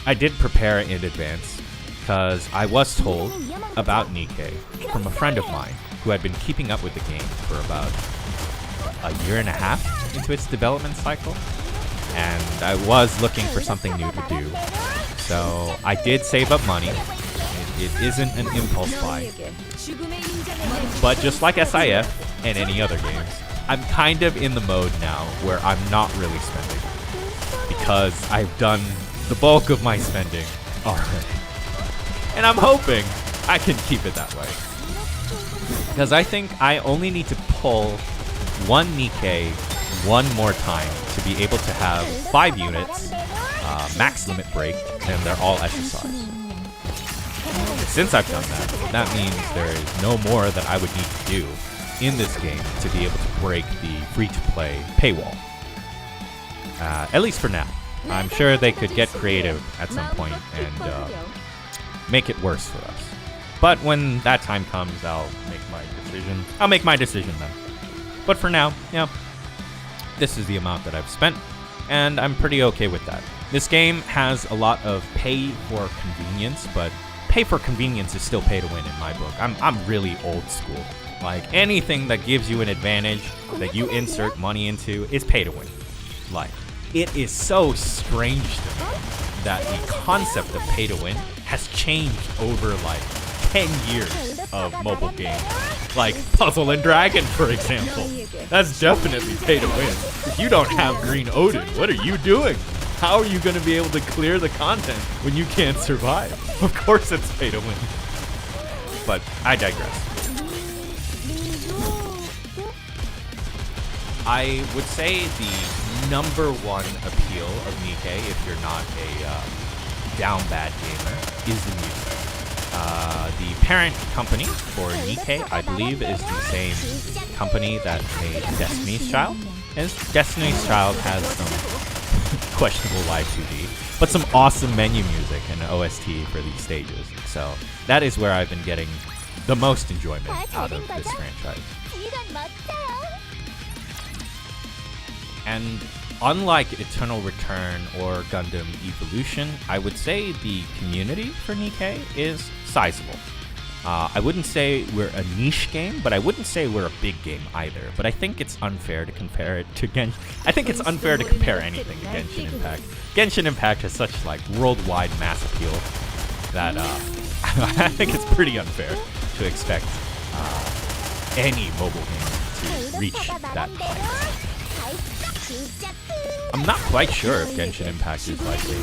I did prepare in advance because I was told about NIKKE from a friend of mine who had been keeping up with the game for about a year and a half into its development cycle, and I was looking for something new to do. So I did save up money. It isn't an impulse buy, but just like SIF and any other games, I'm kind of in the mode now where I'm not really spending because I've done the bulk of my spending already. And I'm hoping I can keep it that way. Because I think I only need to pull 1 NIKKE 1 more time to be able to have 5 units, max limit break, and they're all SSRs. Since I've done that, that means there is no more that I would need to do in this game to be able to break the free-to-play paywall. At least for now. I'm sure they could get creative at some point and make it worse for us. But when that time comes, I'll make my decision. I'll make my decision then. But for now, yeah, this is the amount that I've spent, and I'm pretty okay with that. This game has a lot of pay for convenience, but pay for convenience is still pay to win in my book. I'm really old school. Like, anything that gives you an advantage that you insert money into is pay to win. Like, it is so strange to me that the concept of pay to win has changed over like 10 years of mobile games. Like Puzzle and Dragon, for example. That's definitely pay to win. If you don't have Green Odin, what are you doing? How are you going to be able to clear the content when you can't survive? Of course it's pay to win. But I digress. I would say the number 1 appeal of NIKKE, if you're not a down bad gamer, is the music. The parent company for NIKKE, I believe, is the same company that made Destiny's Child. And Destiny's Child has some questionable live 2D, but some awesome menu music and OST for these stages. So that is where I've been getting the most enjoyment out of this franchise. And unlike Eternal Return or Gundam Evolution, I would say the community for NIKKE is sizable. I wouldn't say we're a niche game, but I wouldn't say we're a big game either. But I think it's unfair to compare it to Genshin. I think it's unfair to compare anything to Genshin Impact. Genshin Impact has such like worldwide mass appeal that I think it's pretty unfair to expect any mobile game to reach that height. I'm not quite sure if Genshin Impact is like a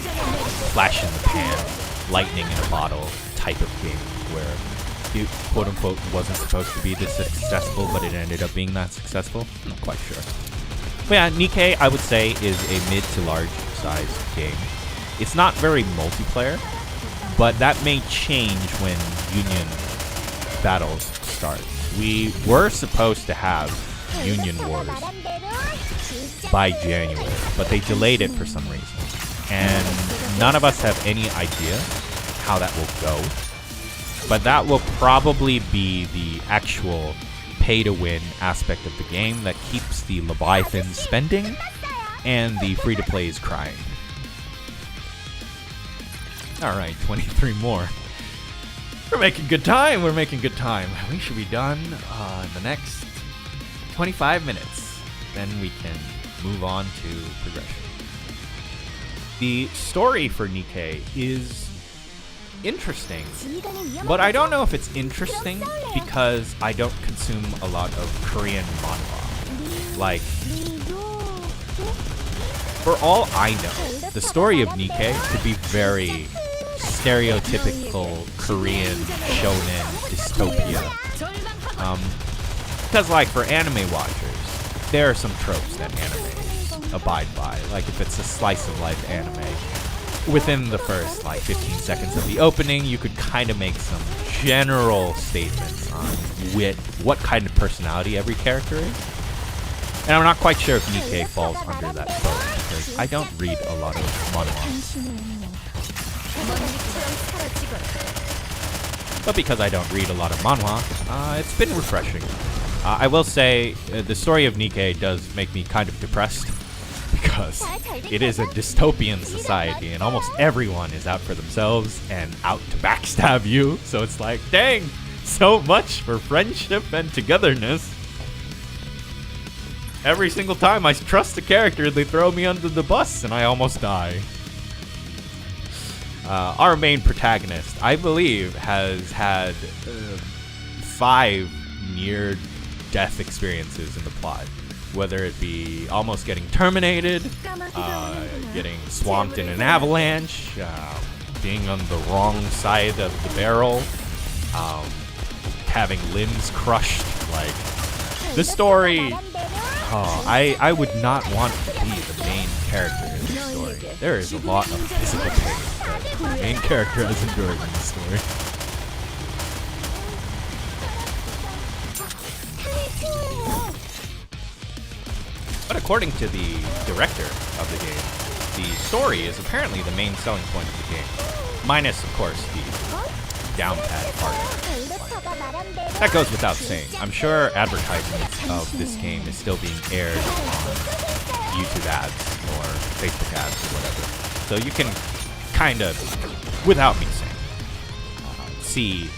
flash in the pan, lightning in a bottle type of game where it quote-unquote wasn't supposed to be this successful, but it ended up being that successful. I'm not quite sure. But yeah, NIKKE, I would say, is a mid to large size game. It's not very multiplayer, but that may change when Union battles start. We were supposed to have Union Wars by January, but they delayed it for some reason. And none of us have any idea how that will go. But that will probably be the actual pay-to-win aspect of the game that keeps the Leviathans spending and the free-to-plays crying. Alright, 23 more. We're making good time, we're making good time. We should be done in the next 25 minutes. Then we can move on to progression. The story for NIKKE is interesting, but I don't know if it's interesting because I don't consume a lot of Korean manhwa. Like, for all I know, the story of NIKKE could be very stereotypical Korean shonen dystopia. Because like for anime watchers, there are some tropes that anime abide by. Like if it's a slice of life anime, within the first like 15 seconds of the opening, you could kind of make some general statements on what kind of personality every character is. And I'm not quite sure if NIKKE falls under that boat because I don't read a lot of manhwa. But because I don't read a lot of manhwa, it's been refreshing. I will say the story of NIKKE does make me kind of depressed because it is a dystopian society and almost everyone is out for themselves and out to backstab you. So it's like, dang, so much for friendship and togetherness. Every single time I trust a character, they throw me under the bus and I almost die. Our main protagonist, I believe, has had 5 near-death experiences in the plot. Whether it be almost getting terminated, getting swamped in an avalanche, being on the wrong side of the barrel, having limbs crushed. Like, the story, I would not want to be the main character in this story. There is a lot of physical pain that the main character has endured in this story. But according to the director of the game, the story is apparently the main selling point of the game. Minus, of course, the down-pad part. That goes without saying. I'm sure advertisements of this game is still being aired on YouTube ads or Facebook ads or whatever. So you can kind of, without me saying, see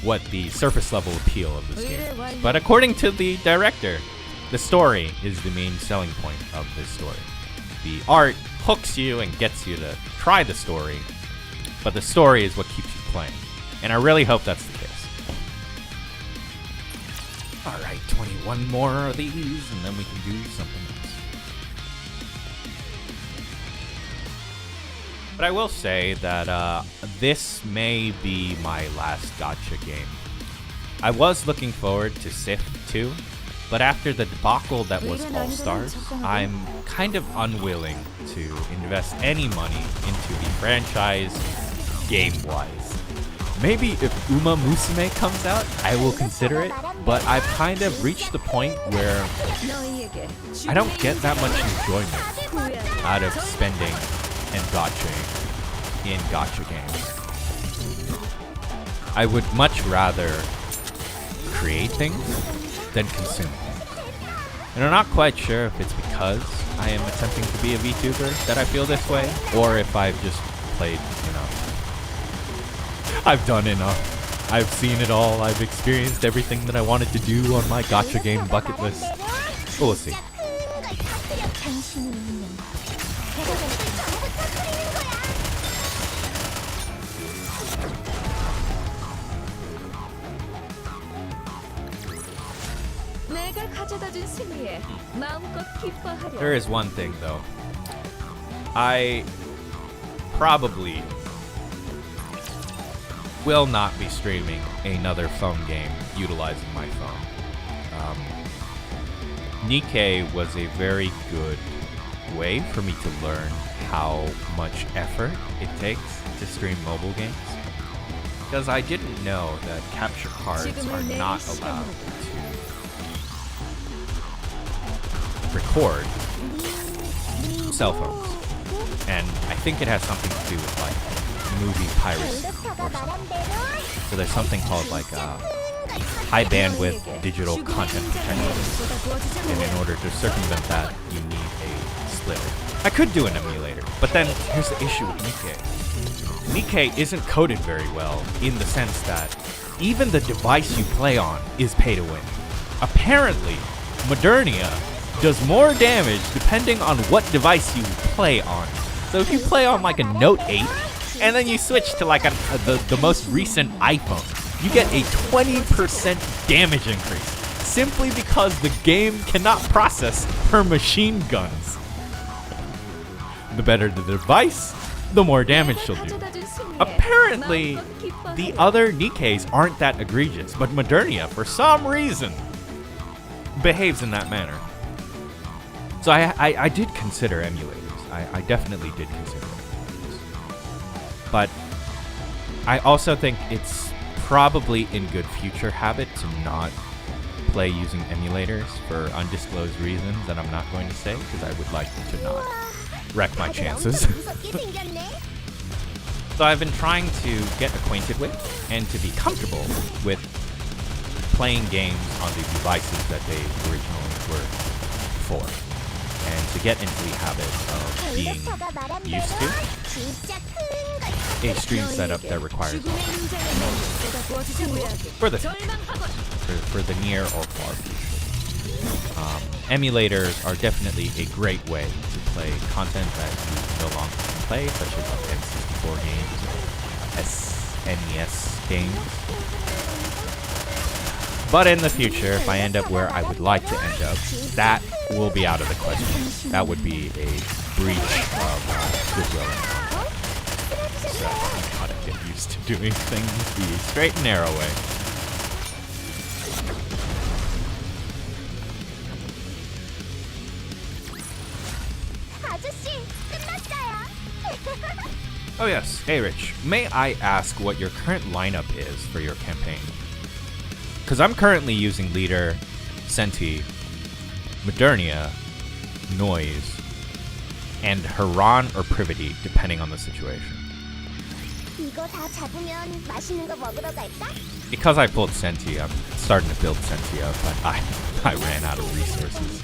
what the surface level appeal of this game is. But according to the director, the story is the main selling point of this story. The art hooks you and gets you to try the story, but the story is what keeps you playing. And I really hope that's the case. Alright, 21 more of these, and then we can do something else. But I will say that this may be my last gacha game. I was looking forward to Sif 2, but after the debacle that was All Stars, I'm kind of unwilling to invest any money into the franchise game-wise. Maybe if Uma Musume comes out, I will consider it, but I've kind of reached the point where I don't get that much enjoyment out of spending and gotchaing in gacha games. I would much rather create things than consume things. And I'm not quite sure if it's because I am attempting to be a VTuber that I feel this way, or if I've just played, you know, I've done enough. I've seen it all. I've experienced everything that I wanted to do on my gacha game bucket list. But we'll see. There is one thing though. I probably will not be streaming another phone game utilizing my phone. NIKKE was a very good way for me to learn how much effort it takes to stream mobile games. Because I didn't know that capture cards are not allowed to record cell phones. And I think it has something to do with like movie piracy or something. So there's something called like high bandwidth digital content protection. And in order to circumvent that, you need a splitter. I could do an emulator, but then here's the issue with NIKKE. NIKKE isn't coded very well in the sense that even the device you play on is pay to win. Apparently, Modernia does more damage depending on what device you play on. So if you play on like a Note 8, and then you switch to like the most recent iPhone, you get a 20% damage increase, simply because the game cannot process her machine guns. The better the device, the more damage she'll do. Apparently, the other NIKKEs aren't that egregious, but Modernia, for some reason, behaves in that manner. So I did consider emulators. I definitely did consider emulators. But I also think it's probably in good future habit to not play using emulators for undisclosed reasons that I'm not going to say, because I would like to not wreck my chances. So I've been trying to get acquainted with and to be comfortable with playing games on the devices that they originally were for, and to get into the habit of being used to a stream setup that requires for the future, for the near or far future. Emulators are definitely a great way to play content that you no longer can play, such as N64 games or SNES games. But in the future, if I end up where I would like to end up, that will be out of the question. That would be a breach of goodwill. So you gotta get used to doing things the straight and narrow way. Oh yes, hey Rich, may I ask what your current lineup is for your campaign? Because I'm currently using Leader, Senti, Modernia, Noise, and Haran or Privity, depending on the situation. Because I pulled Senti, I'm starting to build Senti up, but I ran out of resources.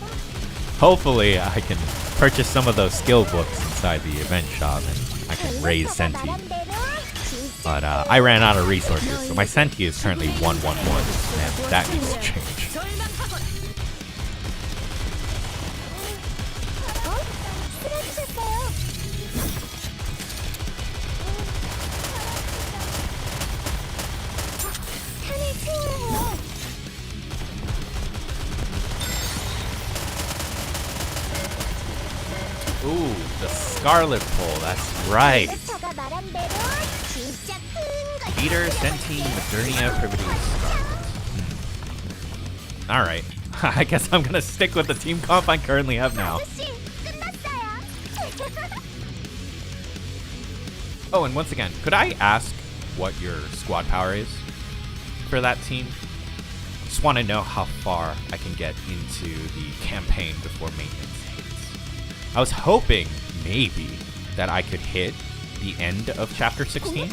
Hopefully I can purchase some of those skill books inside the event shop and I can raise Senti. But I ran out of resources, so my Senti is currently 111, and that needs to change. Ooh, the Scarlet Pole, that's right. Leader, Senti, Modernia, Privity, Scarlet. Alright, I guess I'm gonna stick with the team comp I currently have now. Oh, and once again, could I ask what your squad power is for that team. Just want to know how far I can get into the campaign before maintenance hits. I was hoping maybe that I could hit the end of chapter 16.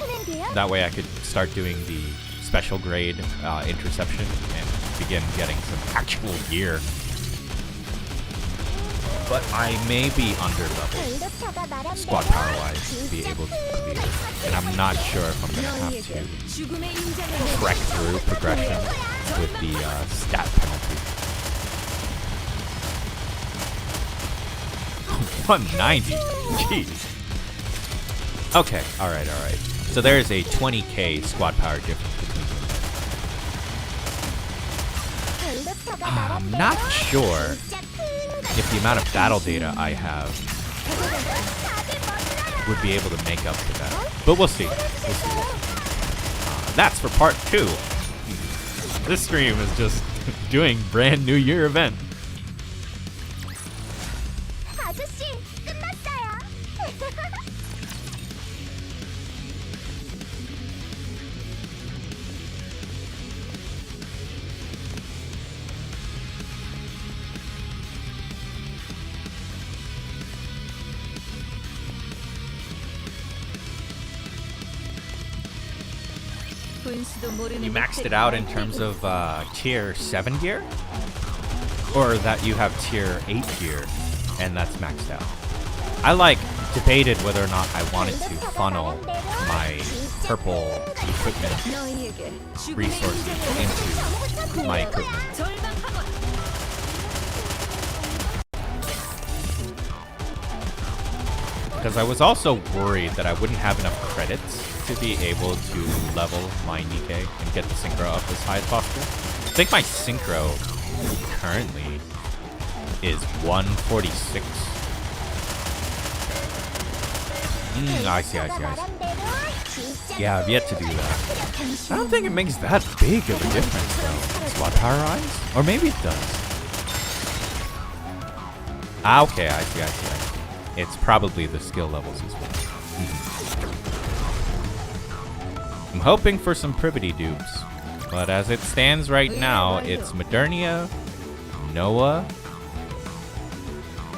That way I could start doing the special grade interception and begin getting some actual gear. But I may be under level squad power wise to be able to clear. And I'm not sure if I'm going to have to trek through progression with the stat penalty. 190? Jeez. Okay, alright. So there's a 20k squad power difference between them. I'm not sure if the amount of battle data I have would be able to make up for that. But we'll see. That's for part 2. This stream is just doing brand new year event. You maxed it out in terms of tier 7 gear? Or that you have tier 8 gear and that's maxed out? I debated whether or not I wanted to funnel my purple equipment resources into my equipment. Because I was also worried that I wouldn't have enough credits to be able to level my NIKKE and get the synchro up as high as possible. I think my synchro currently is 146. I see. Yeah, I've yet to do that. I don't think it makes that big of a difference though. Squad power rise? Or maybe it does. Okay, I see. It's probably the skill levels as well. I'm hoping for some privity dupes, but as it stands right now, it's Modernia, Noah,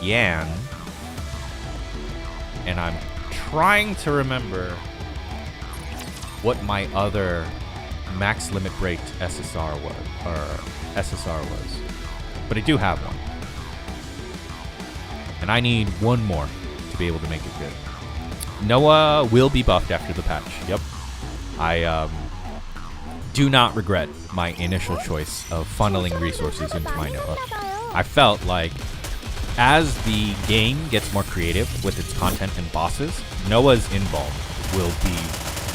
Yan, and I'm trying to remember what my other max limit break SSR was, but I do have one. And I need one more to be able to make it good. Noah will be buffed after the patch. Yep. I do not regret my initial choice of funneling resources into my Noah. I felt like as the game gets more creative with its content and bosses, Noah's invuln will be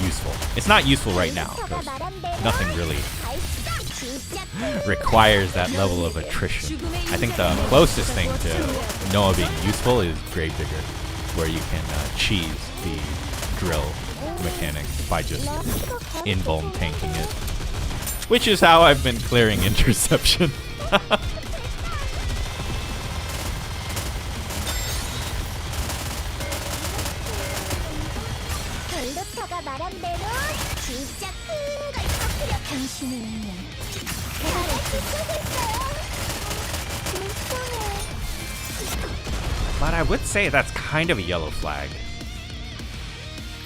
useful. It's not useful right now because nothing really requires that level of attrition. I think the closest thing to Noah being useful is Gravedigger, where you can cheese the drill mechanic by just invuln tanking it, which is how I've been clearing interception. But I would say that's kind of a yellow flag.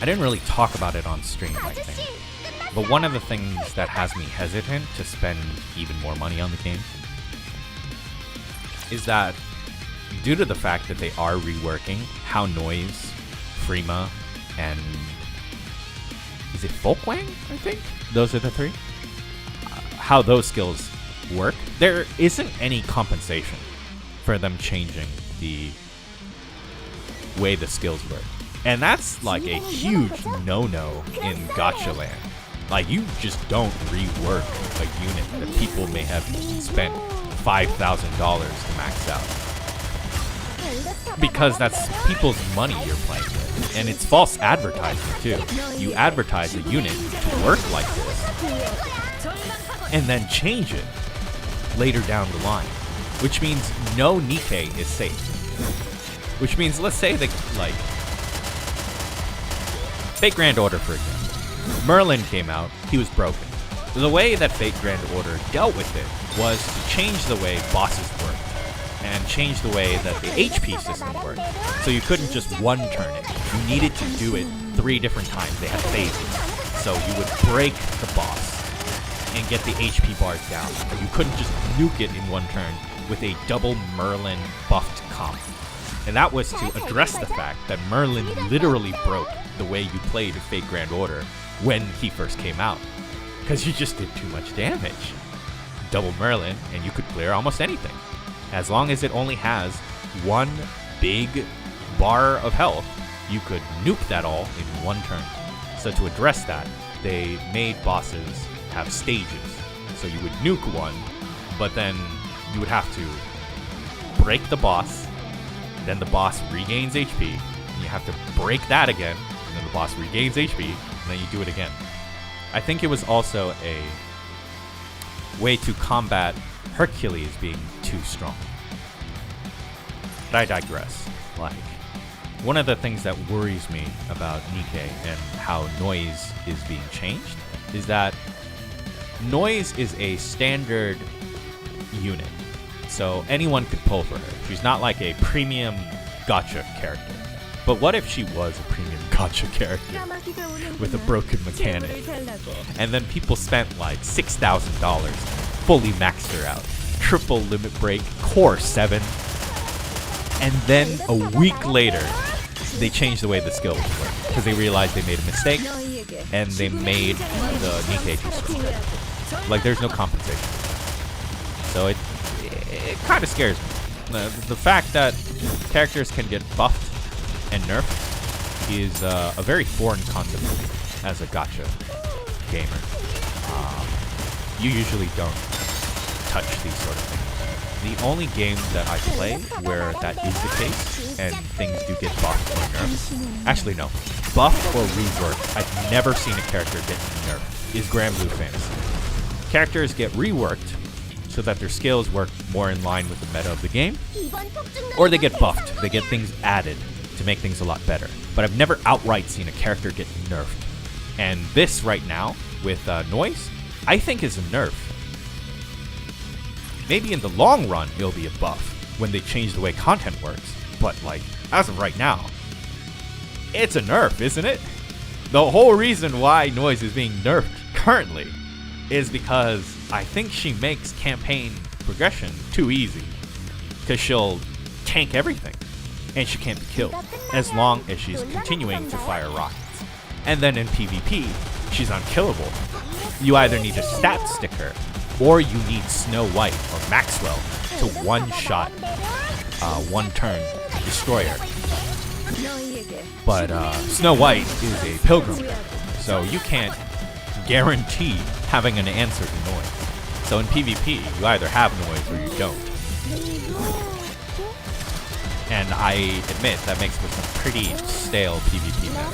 I didn't really talk about it on stream, I think. But one of the things that has me hesitant to spend even more money on the game is that due to the fact that they are reworking how Noise, Frima, and is it Folkwang, I think? Those are the three. How those skills work. There isn't any compensation for them changing the way the skills work. And that's like a huge no-no in gacha land. Like, you just don't rework a unit that people may have spent $5,000 to max out. Because that's people's money you're playing with. And it's false advertising too. You advertise a unit to work like this, and then change it later down the line. Which means no NIKKE is safe. Which means, let's say that, like, take Grand Order for example. Merlin came out, he was broken. The way that Fate Grand Order dealt with it was to change the way bosses worked and change the way that the HP system worked. So you couldn't just one-turn it. You needed to do it 3 different times. They had phases. So you would break the boss and get the HP bars down. You couldn't just nuke it in one turn with a double Merlin buffed comp. And that was to address the fact that Merlin literally broke the way you played Fate Grand Order when he first came out. Because you just did too much damage. Double Merlin, and you could clear almost anything. As long as it only has 1 big bar of health, you could nuke that all in 1 turn. So to address that, they made bosses have stages. So you would nuke one, but then you would have to break the boss, then the boss regains HP, and you have to break that again, and then the boss regains HP, and then you do it again. I think it was also a way to combat Hercules being too strong. But I digress. Like, one of the things that worries me about NIKKE and how Noise is being changed is that Noise is a standard unit. So anyone could pull for her. She's not like a premium gacha character. But what if she was a premium gacha character with a broken mechanic? And then people spent like $6,000, fully maxed her out. Triple limit break, core 7. And then a week later, they changed the way the skills work. Because they realized they made a mistake, and they made the NIKKE too strong. Like, there's no compensation. So it kind of scares me. The fact that characters can get buffed and nerfed is a very foreign concept to me as a gacha gamer. You usually don't touch these sort of things. The only game that I play where that is the case and things do get buffed or nerfed, actually no, buffed or reworked, I've never seen a character get nerfed, is Grand Blue Fantasy. Characters get reworked so that their skills work more in line with the meta of the game, or they get buffed, they get things added to make things a lot better. But I've never outright seen a character get nerfed. And this right now, with Noise, I think is a nerf. Maybe in the long run, it'll be a buff when they change the way content works. But like, as of right now, it's a nerf, isn't it? The whole reason why Noise is being nerfed currently is because I think she makes campaign progression too easy. Because she'll tank everything. And she can't be killed, as long as she's continuing to fire rockets. And then in PvP, she's unkillable. You either need to stat stick her, or you need Snow White or Maxwell to one-shot, one-turn destroy her. But Snow White is a pilgrim character, so you can't guarantee having an answer to Noise. So in PvP, you either have Noise or you don't. And I admit that makes for some pretty stale PvP meta.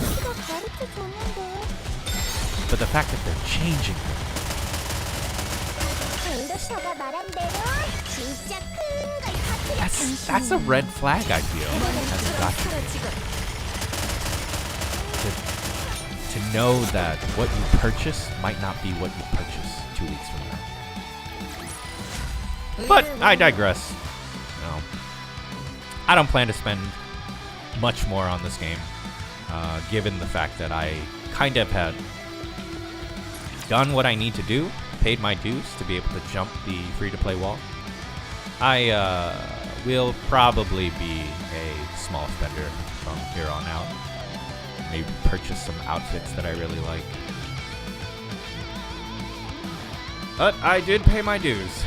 But the fact that they're changing them. That's a red flag, I feel, as a gacha game. To know that what you purchase might not be what you purchase 2 weeks from now. But I digress. No. I don't plan to spend much more on this game, given the fact that I kind of had done what I need to do, paid my dues to be able to jump the free-to-play wall. I will probably be a small spender from here on out. Maybe purchase some outfits that I really like. But I did pay my dues.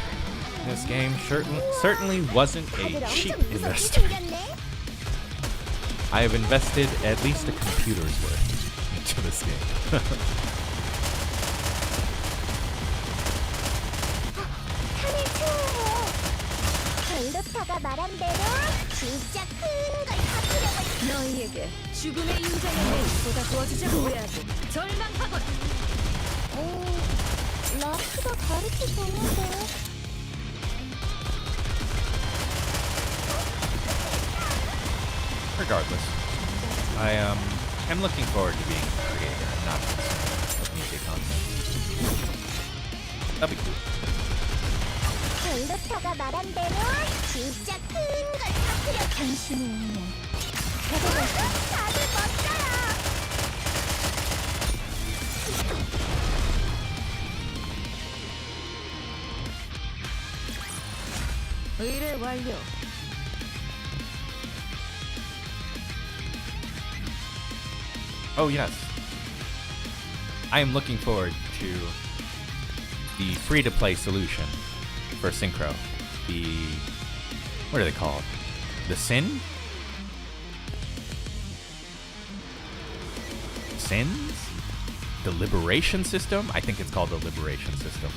This game certainly wasn't a cheap investment. I have invested at least a computer's worth into this game. 너희에게 죽음의 인자가 보다 도와주자. 후회하고 절망하거라. 라크가 가르치셨는데. Regardless, I'm looking forward to being a creator and not consuming of Nikkei content. That'd be cool. 벨로타가 말한 대로 진짜 큰 걸 터뜨려. 당신의 운명. 다들 멋져요. 의뢰 완료. Oh yes. I am looking forward to the free-to-play solution for Synchro. The... what are they called? The Sin? Sins? The Liberation System? I think it's called the Liberation System.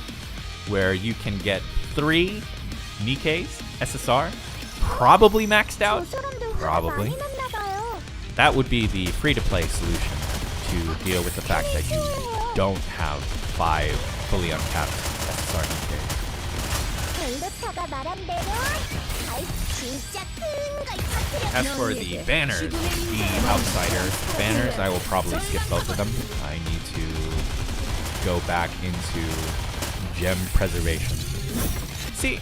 Where you can get 3 Nikkeis, SSR, probably maxed out. Probably. That would be the free-to-play solution to deal with the fact that you don't have 5 fully uncapped SSR Nikkeis. As for the banners, the Outsider banners, I will probably skip both of them. I need to go back into gem preservation. See,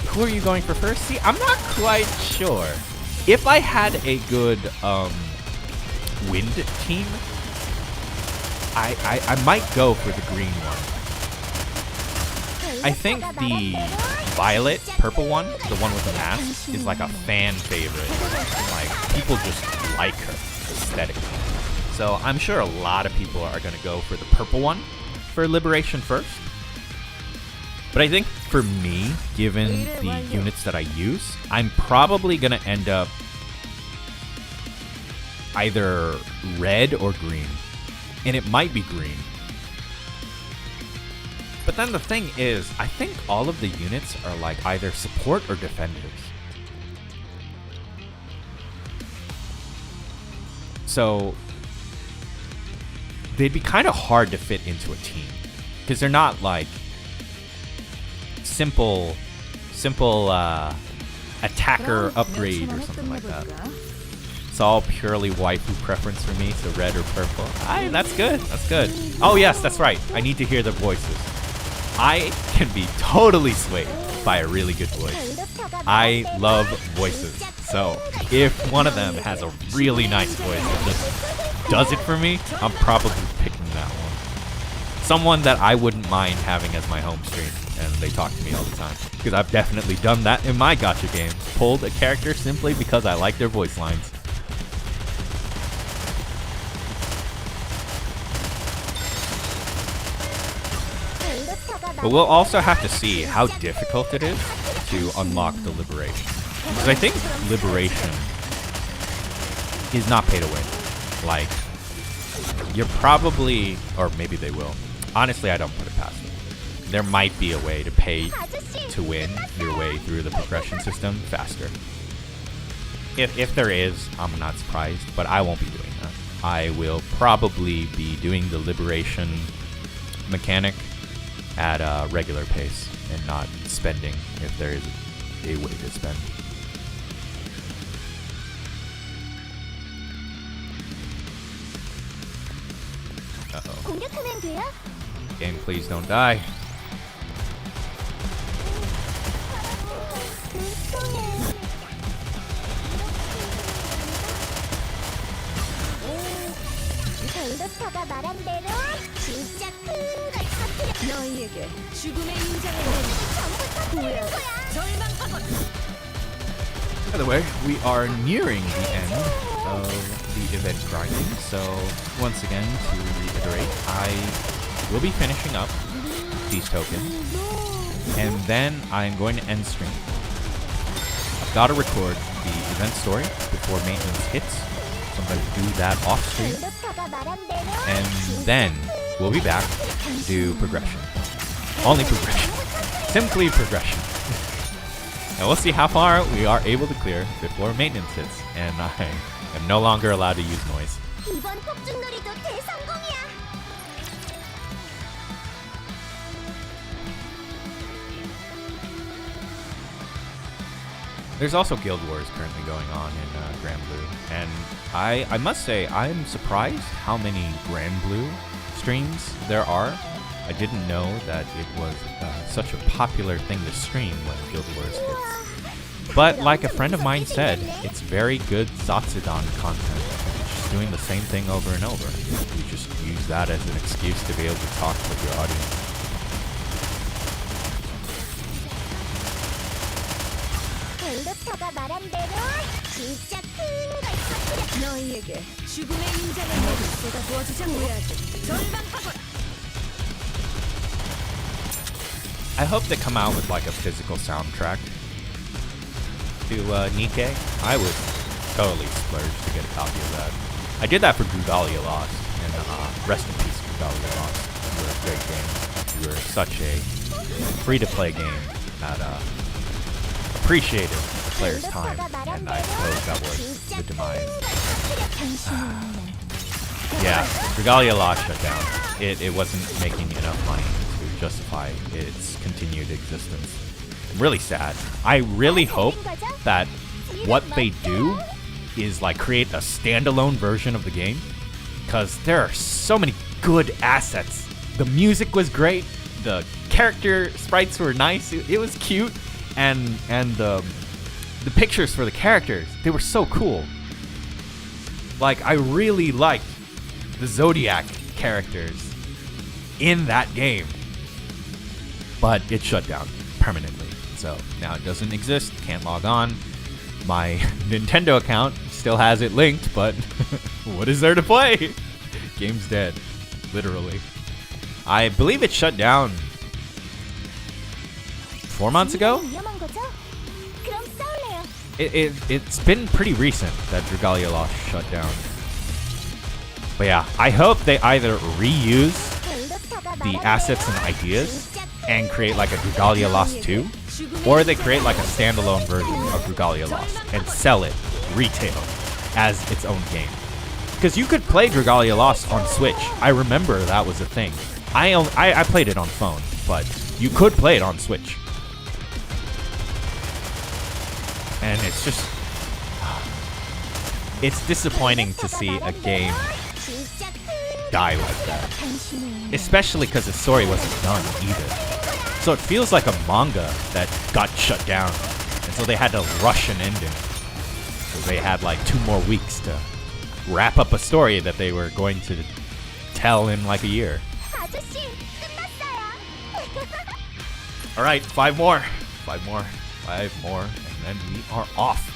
who are you going for first? See, I'm not quite sure. If I had a good wind team, I might go for the green one. I think the violet purple one, the one with the mask, is like a fan favorite. Like, people just like her aesthetically. So I'm sure a lot of people are going to go for the purple one for Liberation first. But I think for me, given the units that I use, I'm probably going to end up either red or green. And it might be green. But then the thing is, I think all of the units are like either support or defenders. So they'd be kind of hard to fit into a team. Because they're not like simple attacker upgrade or something like that. It's all purely waifu preference for me, so red or purple. That's good. That's good. Oh yes, that's right. I need to hear the voices. I can be totally swayed by a really good voice. I love voices. So if one of them has a really nice voice that just does it for me, I'm probably picking that one. Someone that I wouldn't mind having as my home stream, and they talk to me all the time. Because I've definitely done that in my gacha games. Pulled a character simply because I like their voice lines. But we'll also have to see how difficult it is to unlock the Liberation. Because I think Liberation is not pay to win. Like, you're probably, or maybe they will. Honestly, I don't put it past them. There might be a way to pay to win your way through the progression system faster. If there is, I'm not surprised, but I won't be doing that. I will probably be doing the Liberation mechanic at a regular pace and not spending if there is a way to spend. Uh-oh. Game, please don't die. 너희에게 죽음의 인장을 내리고 절망하거라. By the way, we are nearing the end of the event grinding, so once again, to reiterate, I will be finishing up these tokens, and then I'm going to end stream. I've got to record the event story before maintenance hits, so I'm going to do that off stream, and then we'll be back to do progression. Only progression. Simply progression. And we'll see how far we are able to clear before maintenance hits, and I am no longer allowed to use noise. There's also Guild Wars currently going on in Grand Blue, and I must say I'm surprised how many Grand Blue streams there are. I didn't know that it was such a popular thing to stream when Guild Wars hits. But like a friend of mine said, it's very good Satsudan content. It's just doing the same thing over and over. You just use that as an excuse to be able to talk with your audience. I hope they come out with like a physical soundtrack to NIKKE. I would totally splurge to get a copy of that. I did that for Dragalia Lost, and rest in peace, Dragalia Lost. You were a great game. You were such a free-to-play game that appreciated the player's time, and I suppose that was the demise. Yeah, Dragalia Lost shut down. It wasn't making enough money to justify its continued existence. I'm really sad. I really hope that what they do is like create a standalone version of the game, because there are so many good assets. The music was great, the character sprites were nice, it was cute, and the pictures for the characters, they were so cool. Like, I really liked the Zodiac characters in that game, but it shut down permanently. So now it doesn't exist, can't log on. My Nintendo account still has it linked, but what is there to play? Game's dead, literally. I believe it shut down 4 months ago? It's been pretty recent that Dragalia Lost shut down. But yeah, I hope they either reuse the assets and ideas and create like a Dragalia Lost 2, or they create like a standalone version of Dragalia Lost and sell it retail as its own game. Because you could play Dragalia Lost on Switch. I remember that was a thing. I played it on phone, but you could play it on Switch. And it's just... it's disappointing to see a game die like that. Especially because the story wasn't done either. So it feels like a manga that got shut down. And so they had to rush an ending. So they had like 2 more weeks to wrap up a story that they were going to tell in like a year. Alright, 5 more. 5 more. 5 more. And then we are off.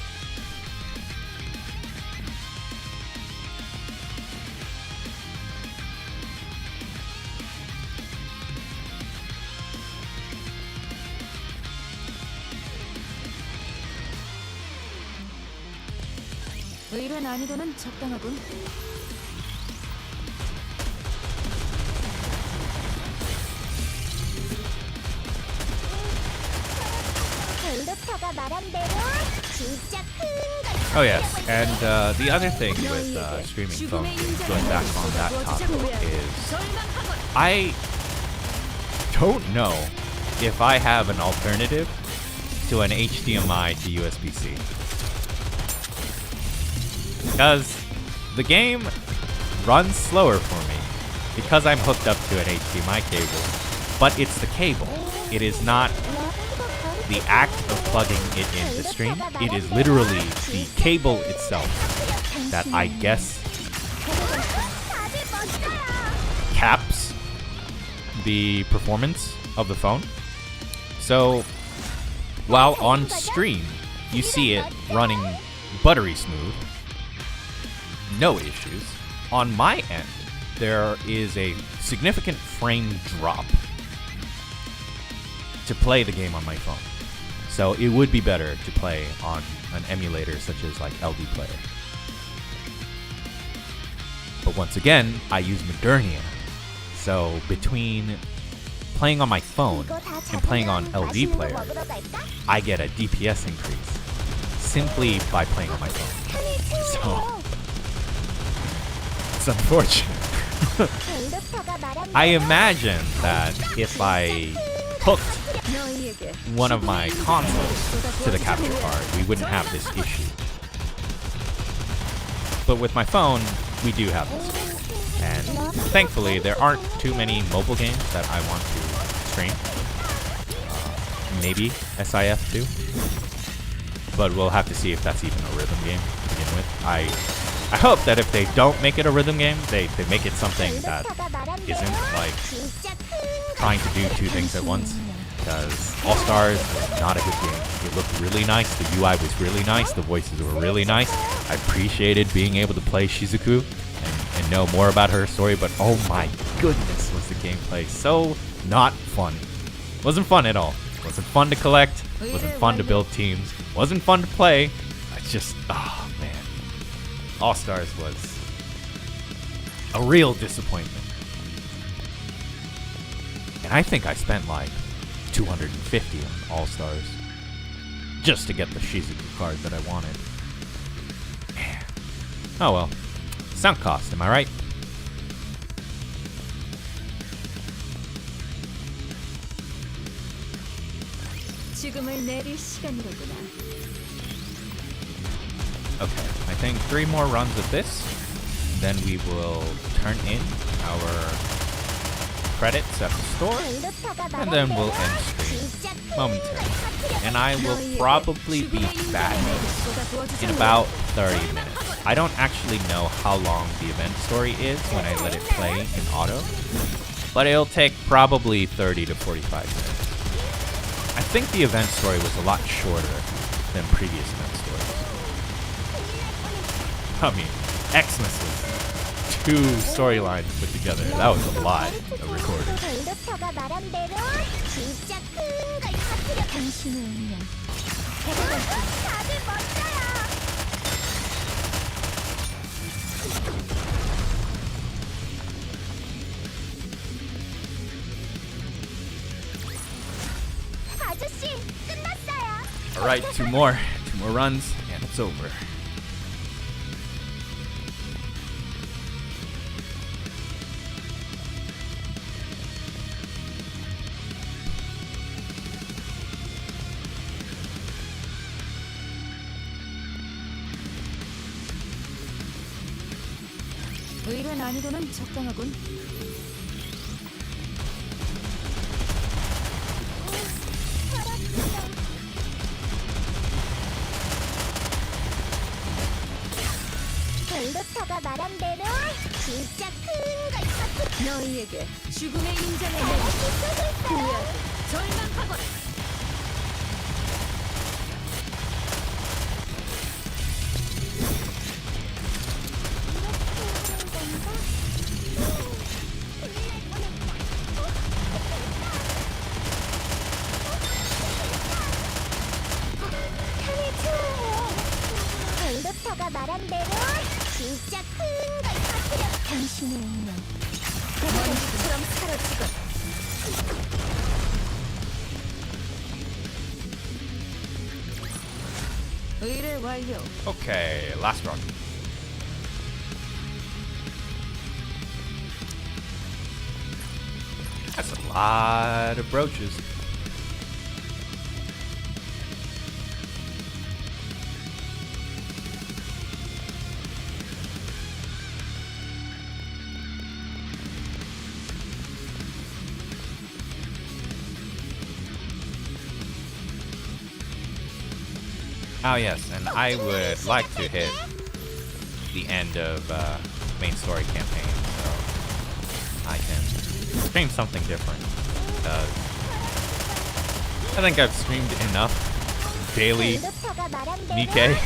의뢰 난이도는 적당하군. Oh yes, and the other thing with streaming phone games, going back on that topic, is I don't know if I have an alternative to an HDMI to USB-C. Because the game runs slower for me because I'm hooked up to an HDMI cable, but it's the cable. It is not the act of plugging it in to stream. It is literally the cable itself that I guess caps the performance of the phone. So while on stream, you see it running buttery smooth, no issues. On my end, there is a significant frame drop to play the game on my phone. So it would be better to play on an emulator such as like LD Player. But once again, I use Modernia. So between playing on my phone and playing on LD Player, I get a DPS increase simply by playing on my phone. So it's unfortunate. I imagine that if I hooked one of my consoles to the capture card, we wouldn't have this issue. But with my phone, we do have this. And thankfully, there aren't too many mobile games that I want to stream. Maybe SIF too. But we'll have to see if that's even a rhythm game to begin with. I hope that if they don't make it a rhythm game, they make it something that isn't like trying to do two things at once. Because All Stars was not a good game. It looked really nice, the UI was really nice, the voices were really nice. I appreciated being able to play Shizuku and know more about her story, but oh my goodness was the gameplay so not fun. Wasn't fun at all. Wasn't fun to collect, wasn't fun to build teams, wasn't fun to play. It's just, oh man. All Stars was a real disappointment. And I think I spent like 250 on All Stars just to get the Shizuku card that I wanted. Man. Oh well. Sunk cost, am I right? Okay, I think 3 more runs of this, then we will turn in our credits at the store, and then we'll end stream momentarily. And I will probably be back in about 30 minutes. I don't actually know how long the event story is when I let it play in auto, but it'll take probably 30 to 45 minutes. I think the event story was a lot shorter than previous event stories. I mean, Xmas was 2 storylines put together. That was a lot of recording. Alright, 2 more runs, and it's over. 의뢰 난이도는 적당하군. 벨로타가 말한 대로 진짜 큰 걸 터뜨려. 너희에게 죽음의 인장을 내리고 후회하고 절망하거라. 벨로타가 말한 대로 진짜 큰 걸 터뜨려. 당신의 운명 먼지처럼 사라지거라. 의뢰 완료. Okay, last run. That's a lot of brooches. Oh yes, and I would like to hit the end of main story campaign, so I can stream something different. I think I've streamed enough daily NIKKE.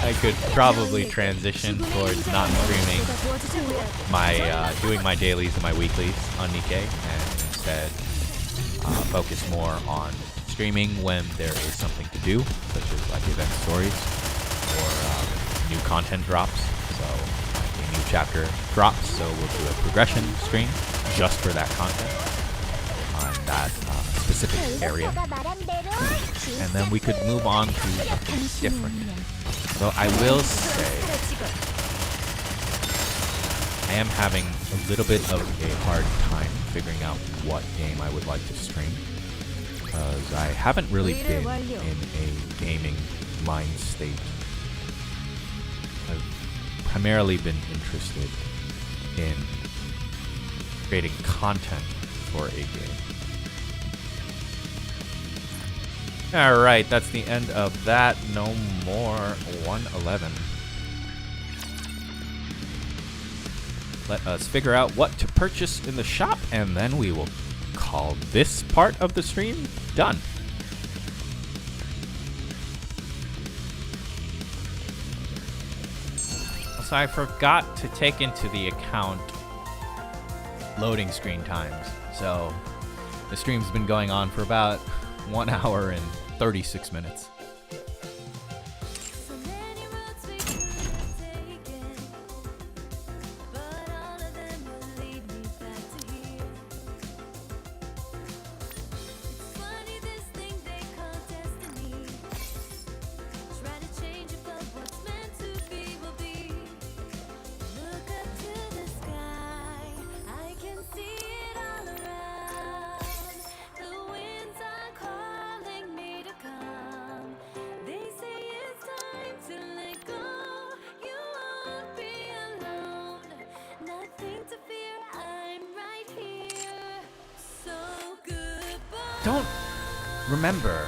I could probably transition towards not streaming my doing my dailies and my weeklies on NIKKE, and instead focus more on streaming when there is something to do, such as like event stories or new content drops. So like a new chapter drops, so we'll do a progression stream just for that content on that specific area, and then we could move on to something different. So I will say I am having a little bit of a hard time figuring out what game I would like to stream, because I haven't really been in a gaming mind state. I've primarily been interested in creating content for a game. Alright, that's the end of that. No more 111. Let us figure out what to purchase in the shop, and then we will call this part of the stream done. So I forgot to take into the account loading screen times. So the stream's been going on for about 1 hour and 36 minutes. Don't remember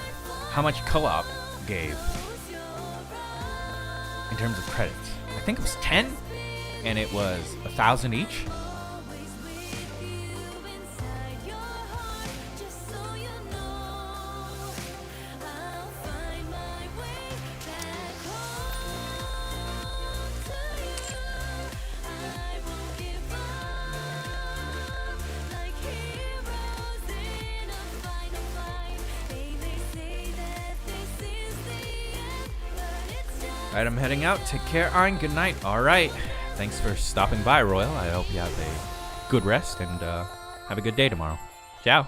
how much co-op gave in terms of credits. I think it was 10, and it was 1,000 each. Alright, I'm heading out. Take care, Ain. Good night. Alright. Thanks for stopping by, Royal. I hope you have a good rest and have a good day tomorrow. Ciao.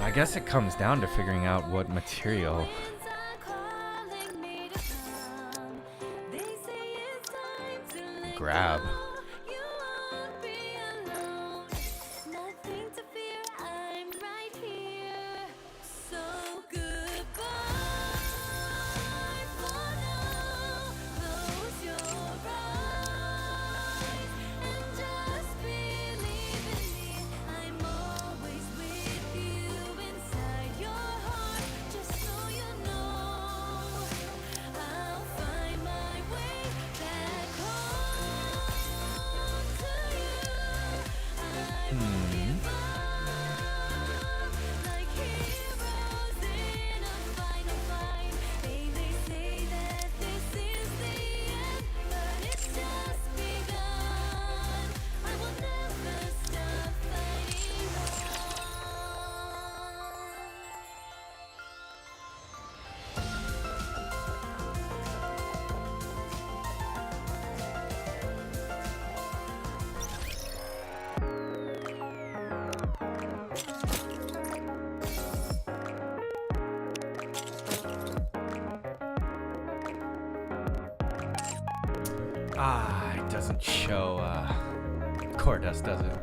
I guess it comes down to figuring out what material. Grab. It doesn't show core dust, does it?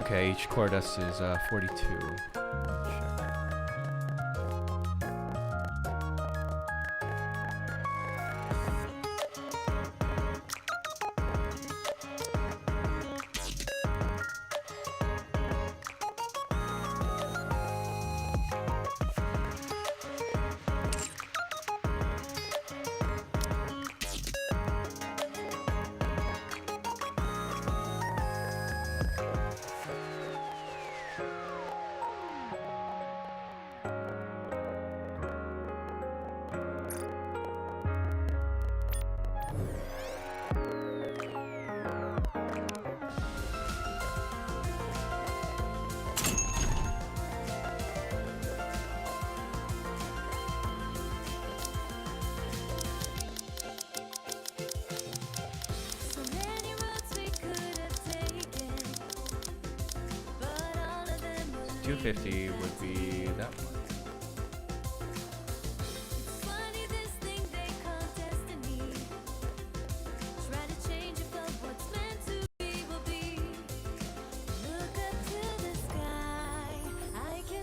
Okay, each core dust is 42. 250 would be that much.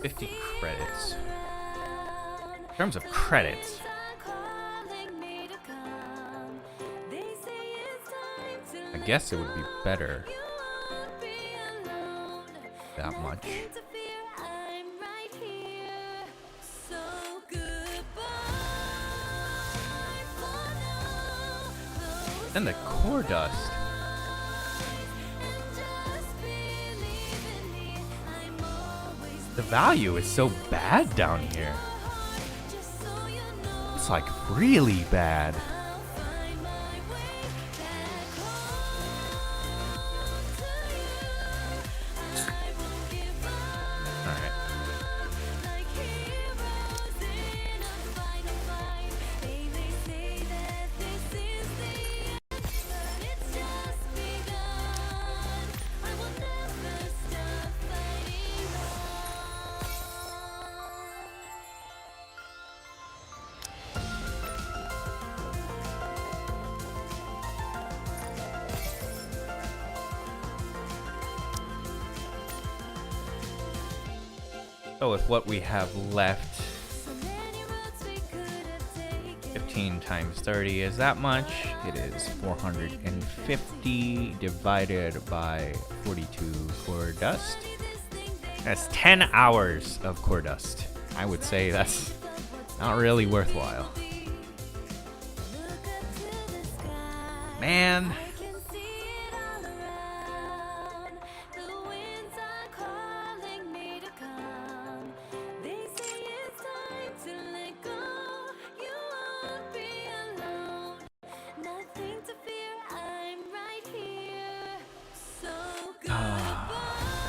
$50 credits. In terms of credits, I guess it would be better that much. And the core dust. The value is so bad down here. It's like really bad. So with what we have left, 15 times 30 is that much. It is 450 divided by 42 core dust. That's 10 hours of core dust. I would say that's not really worthwhile. Man.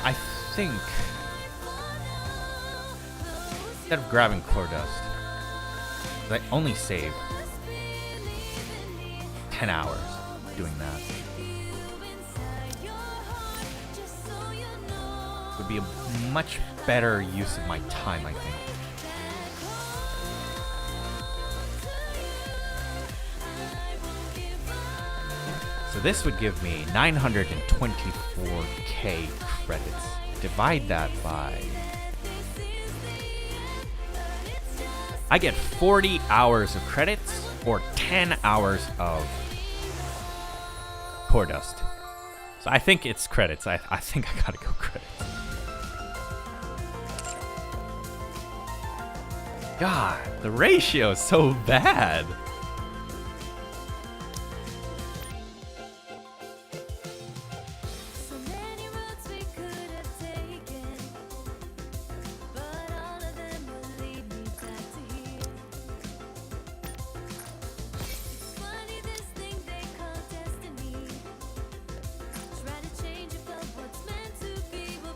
I think instead of grabbing core dust, I only save 10 hours doing that. Would be a much better use of my time, I think. So this would give me 924k credits. Divide that by... I get 40 hours of credits or 10 hours of core dust. So I think it's credits. I think I gotta go credits. God, the ratio is so bad.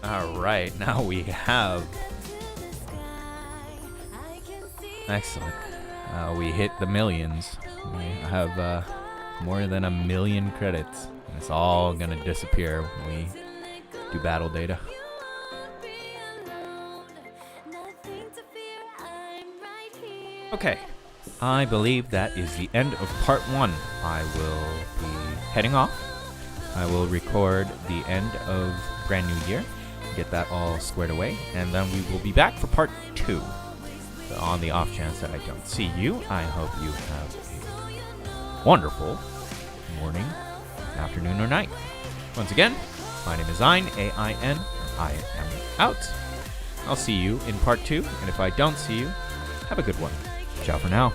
Alright, now we have... Excellent. We hit the millions. We have more than 1 million credits. And it's all gonna disappear when we do battle data. Okay, I believe that is the end of part 1. I will be heading off. I will record the end of Brand New Year, get that all squared away, and then we will be back for part 2. So on the off chance that I don't see you, I hope you have a wonderful morning, afternoon, or night. Once again, my name is Ain, A-I-N, I am out. I'll see you in part 2, and if I don't see you, have a good one. Ciao for now.